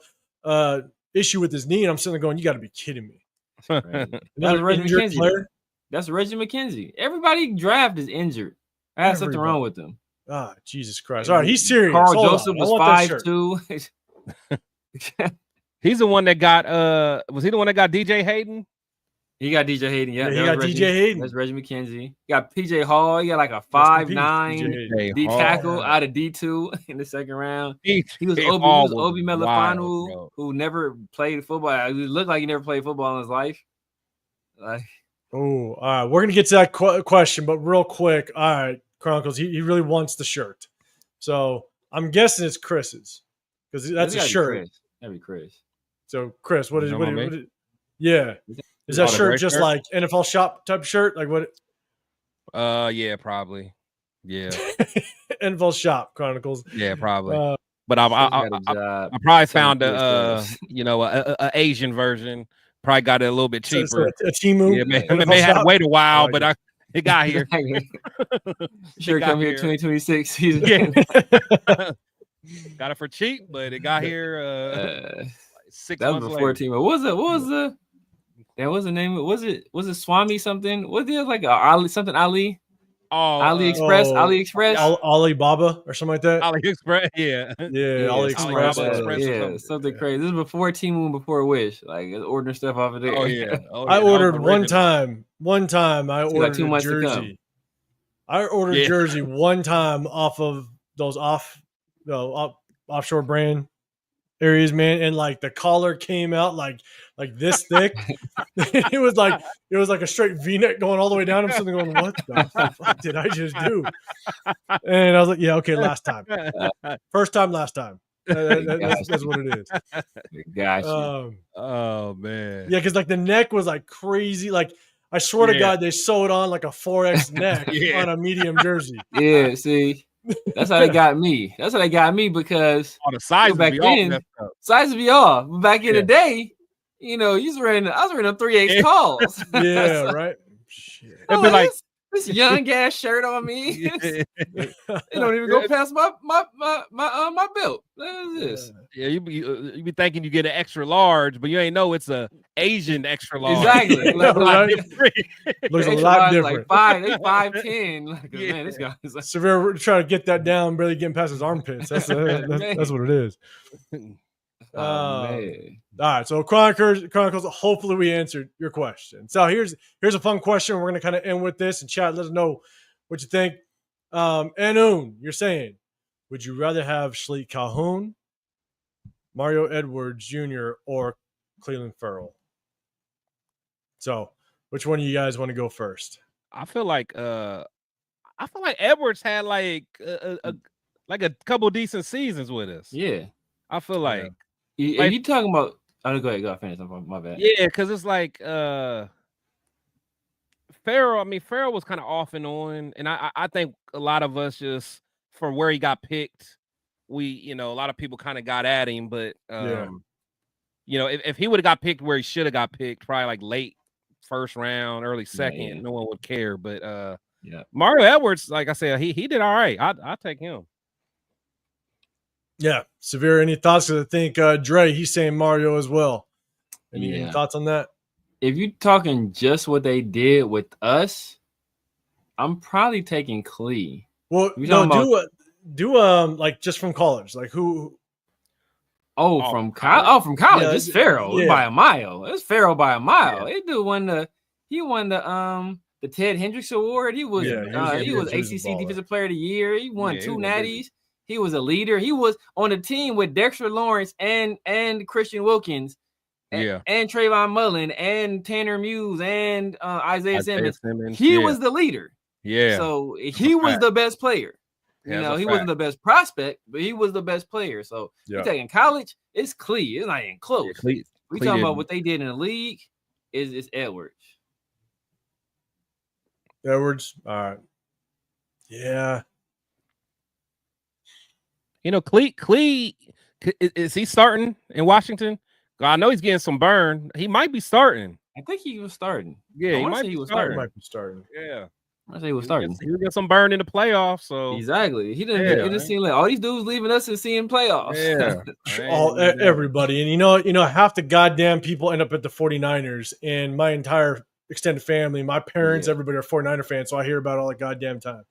issue with his knee. And I'm sitting there going, you got to be kidding me. That's Reggie McKenzie. That's Reggie McKenzie. Everybody draft is injured. I had something wrong with them. Ah, Jesus Christ. All right, he's serious. Carl Joseph was 5'2". He's the one that got was he the one that got DJ Hayden? He got DJ Hayden, yeah. He got DJ Hayden. That's Reggie McKenzie. He got PJ Hall. He got like a 5'9" D tackle out of D2 in the second round. He was Obi Melifanu, who never played football. It looked like he never played football in his life. All right. We're gonna get to that question, but real quick. All right, Chronicles. He really wants the shirt, so I'm guessing it's Chris's, because that's a shirt. That'd be Chris. So Chris, what is yeah? Is that shirt just like NFL shop type shirt? Like what? Yeah, probably. Yeah. NFL shop Chronicles. Yeah, probably. But I probably found a Asian version. Probably got it a little bit cheaper. So a Temu. Yeah, man. They had to wait a while, but it got here. Sure, come here 2026 season. Yeah. Got it for cheap, but it got here 6 that months was before later. What was the name? Was it Swami something? Was it like Ali something Ali? AliExpress. Alibaba or something like that. AliExpress, yeah, AliExpress. Yeah, something crazy. This is before Temu, before Wish. Like ordering stuff off of there. I ordered one time. I ordered a jersey. I ordered a jersey one time off of those offshore brand areas, man, and like the collar came out like this thick. it was like a straight V-neck going all the way down. I'm sitting there going, what the fuck did I just do? And I was like, yeah, okay, last time. First time, last time. That's what it is. Gotcha. Oh man. Yeah, because like the neck was like crazy. Like I swear to God, they sewed on like a 4X neck on a medium jersey. Yeah, see. That's how they got me. Because the size back then, size would be off. But back in the day, I was wearing a 3X calls. Yeah, right. Shit. It'd be like this young ass shirt on me. It don't even go past my belt. What is this? Yeah, you be thinking you get an extra large, but you ain't know it's a Asian extra large. Exactly. Looks a lot different. Like 5'10". Like, man, this guy is like Severe trying to get that down, barely getting past his armpits. That's what it is. Man. All right, so Chronicles. Hopefully, we answered your question. So here's a fun question. We're gonna kind of end with this, and chat. Let us know what you think. Anoon, you're saying, would you rather have Shalik Calhoun, Mario Edwards Jr., or Clelin Ferrell. So, which one of you guys want to go first? I feel like Edwards had like a couple decent seasons with us. Yeah, I feel like. If you talking about, go ahead, go finish. My bad. Yeah, because it's like Ferrell. I mean, Ferrell was kind of off and on, and I think a lot of us just from where he got picked, a lot of people kind of got at him, but if he would have got picked where he should have got picked, probably like late first round, early second, no one would care. But Mario Edwards, like I said, he did all right. I'll take him. Yeah, Severe. Any thoughts? Because I think Dre, he's saying Mario as well. Any thoughts on that? If you're talking just what they did with us, I'm probably taking Clee. Well, do like just from college, like who? From college. Yeah, it's Ferrell by a mile. It's Ferrell by a mile. Yeah. He won the Ted Hendricks Award. He was ACC Defensive Player of the Year. He won 2 natties. He was a leader. He was on the team with Dexter Lawrence and Christian Wilkins, and Trayvon Mullen and Tanner Muse and Isaiah Simmons. He was the leader. Yeah. So he was the best player. He wasn't the best prospect, but he was the best player. So you're taking college, it's Clee. It's not even close. We talking about what they did in the league is Edwards. Edwards. All right. Yeah. Clee, is he starting in Washington? I know he's getting some burn. He might be starting. I think he was starting. Yeah, he might be starting. Yeah. I say he was starting. He was getting some burn in the playoffs. So exactly, he didn't. It didn't seem like all these dudes leaving us and seeing playoffs. Yeah, everybody, and half the goddamn people end up at the 49ers, and my entire extended family, my parents, everybody are 49er fans, so I hear about it all the goddamn time.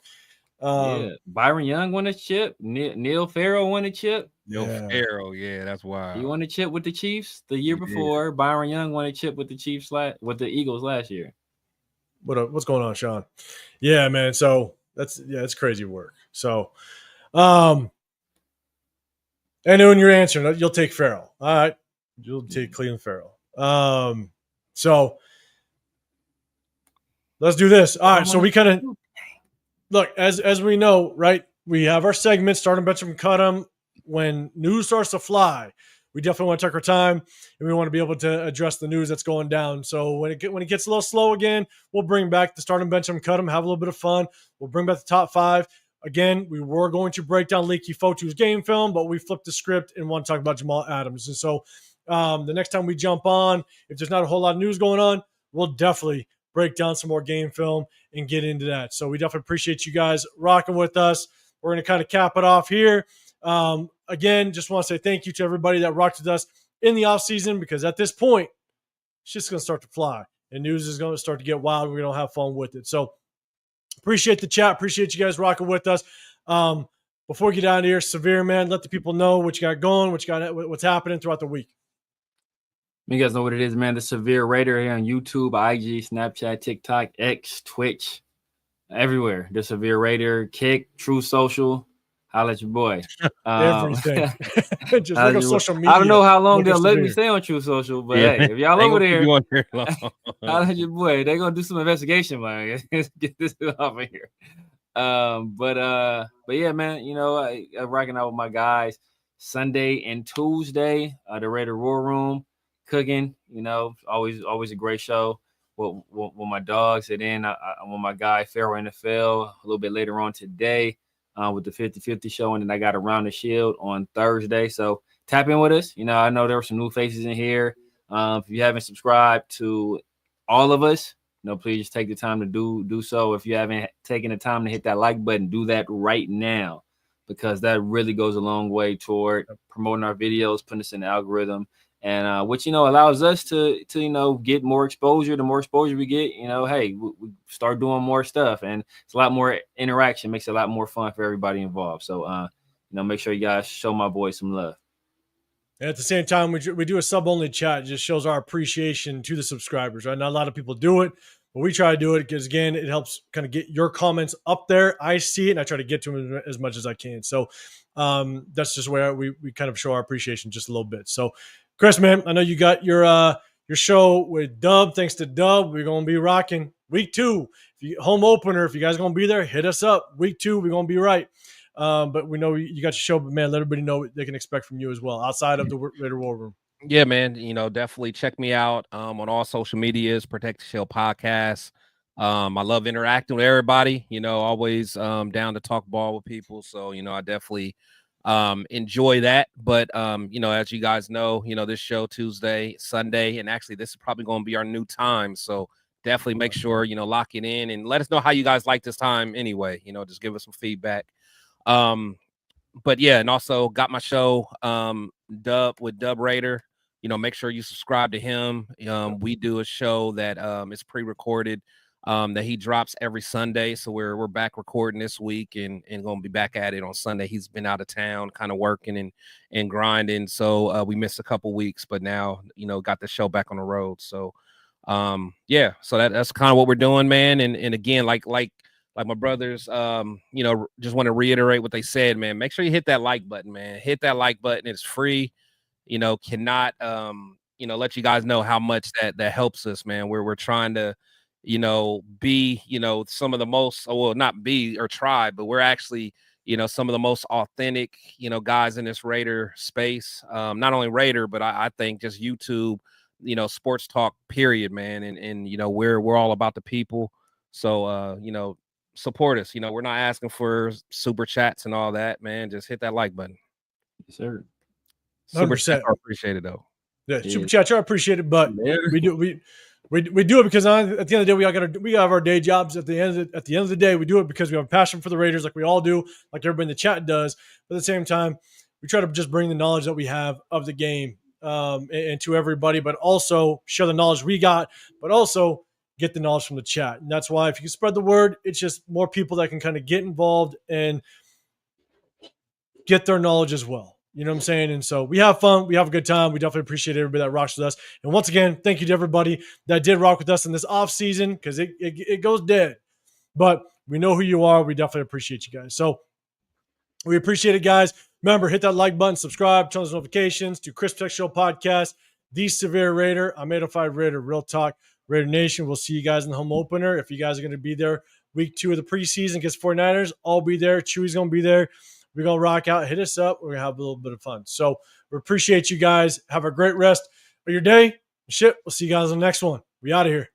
Byron Young won a chip. Neil Farrell won a chip. Farrell, that's wild. He won a chip with the Chiefs the year before. Did. Byron Young won a chip with the Chiefs with the Eagles last year. What's going on, Sean? Yeah, man. So it's crazy work. So, and when you're answering, you'll take Farrell. All right, you'll take Clelin Ferrell. So let's do this. All right. So we kind of look as we know, right? We have our segments, start them, bench them, cut them. When news starts to fly, we definitely want to take our time, and we want to be able to address the news that's going down. So when it gets a little slow again, we'll bring back the start and bench them, cut them, have a little bit of fun. We'll bring back the top 5. Again, we were going to break down Leaky Fotu's game film, but we flipped the script and want to talk about Jamal Adams. And so the next time we jump on, if there's not a whole lot of news going on, we'll definitely break down some more game film and get into that. So we definitely appreciate you guys rocking with us. We're going to kind of cap it off here. Again, just want to say thank you to everybody that rocked with us in the offseason, because at this point, it's just going to start to fly and news is going to start to get wild. We're going to have fun with it. So appreciate the chat. Appreciate you guys rocking with us. Before we get out of here, Severe, man, let the people know what you got going, what's happening throughout the week. You guys know what it is, man. The Severe Raider here on YouTube, IG, Snapchat, TikTok, X, Twitch, everywhere. The Severe Raider, Kick, True Social. Holla at your boy. Everything. Just look at social media. I don't know how long they'll let me stay on True Social, but hey, if y'all over there, holla at your boy. They're gonna do some investigation, man. Get this off of here. But yeah, man. I'm rocking out with my guys Sunday and Tuesday. The Raider War Room cooking. Always a great show with my dogs. And then I'm with my guy Pharaoh NFL a little bit later on today. With the 50-50 show, and then I got Around the Shield on Thursday. So tap in with us. I know there were some new faces in here. If you haven't subscribed to all of us, please just take the time to do so. If you haven't taken the time to hit that like button, do that right now, because that really goes a long way toward promoting our videos, putting us in the algorithm, and which allows us to get more exposure. The more exposure we get, hey, we start doing more stuff, and it's a lot more interaction, makes it a lot more fun for everybody involved. So make sure you guys show my boy some love. And at the same time, we do a sub-only chat. It just shows our appreciation to the subscribers, right? Not a lot of people do it, but we try to do it because, again, it helps kind of get your comments up there. I see it, and I try to get to them as much as I can. So that's just where we kind of show our appreciation just a little bit. So Chris, man, I know you got your show with Dub. Thanks to Dub, we're gonna be rocking week 2. Home opener. If you guys are gonna be there, hit us up. Week 2, we're gonna be right. But we know you got your show, but man, let everybody know what they can expect from you as well outside of the Raider War Room. Yeah, man. Definitely check me out on all social medias, Protect the Shield Podcast. I love interacting with everybody, always down to talk ball with people. So, I definitely enjoy that. But as you guys know, this show Tuesday, Sunday, and actually this is probably going to be our new time. So definitely make sure, lock it in and let us know how you guys like this time anyway. Just give us some feedback. But yeah, and also got my show Dub with Dub Raider. Make sure you subscribe to him. We do a show that is pre-recorded that he drops every Sunday. So we're back recording this week and gonna be back at it on Sunday. He's been out of town, kind of working and grinding. So we missed a couple weeks, but now got the show back on the road. So yeah, so that's kind of what we're doing, man. And again, like my brothers, just want to reiterate what they said, man. Make sure you hit that like button, man. Hit that like button. It's free. Cannot let you guys know how much that helps us, man. We're trying to be some of the most, well, not be or try, but we're actually some of the most authentic guys in this Raider space. Not only Raider, but I think just YouTube, sports talk period, man. And we're all about the people. So support us. We're not asking for super chats and all that, man. Just hit that like button. Yes, sir. Super chats are appreciated though. Yeah, super chats are appreciated, but we do it because at the end of the day we have our day jobs. At the end of the day, we do it because we have a passion for the Raiders, like we all do, like everybody in the chat does. But at the same time, we try to just bring the knowledge that we have of the game and to everybody, but also share the knowledge we got, but also get the knowledge from the chat. And that's why if you can spread the word, it's just more people that can kind of get involved and get their knowledge as well. You know what I'm saying? And so we have fun. We have a good time. We definitely appreciate everybody that rocks with us. And once again, thank you to everybody that did rock with us in this off season because it goes dead. But we know who you are. We definitely appreciate you guys. So we appreciate it, guys. Remember, hit that like button, subscribe, turn on those notifications to Chris Tech Show Podcast, The Severe Raider. I'm 805 Raider, Real Talk, Raider Nation. We'll see you guys in the home opener. If you guys are going to be there week 2 of the preseason against 49ers, I'll be there. Chewy's going to be there. We're going to rock out. Hit us up. We're going to have a little bit of fun. So we appreciate you guys. Have a great rest of your day. Shit. We'll see you guys on the next one. We out of here.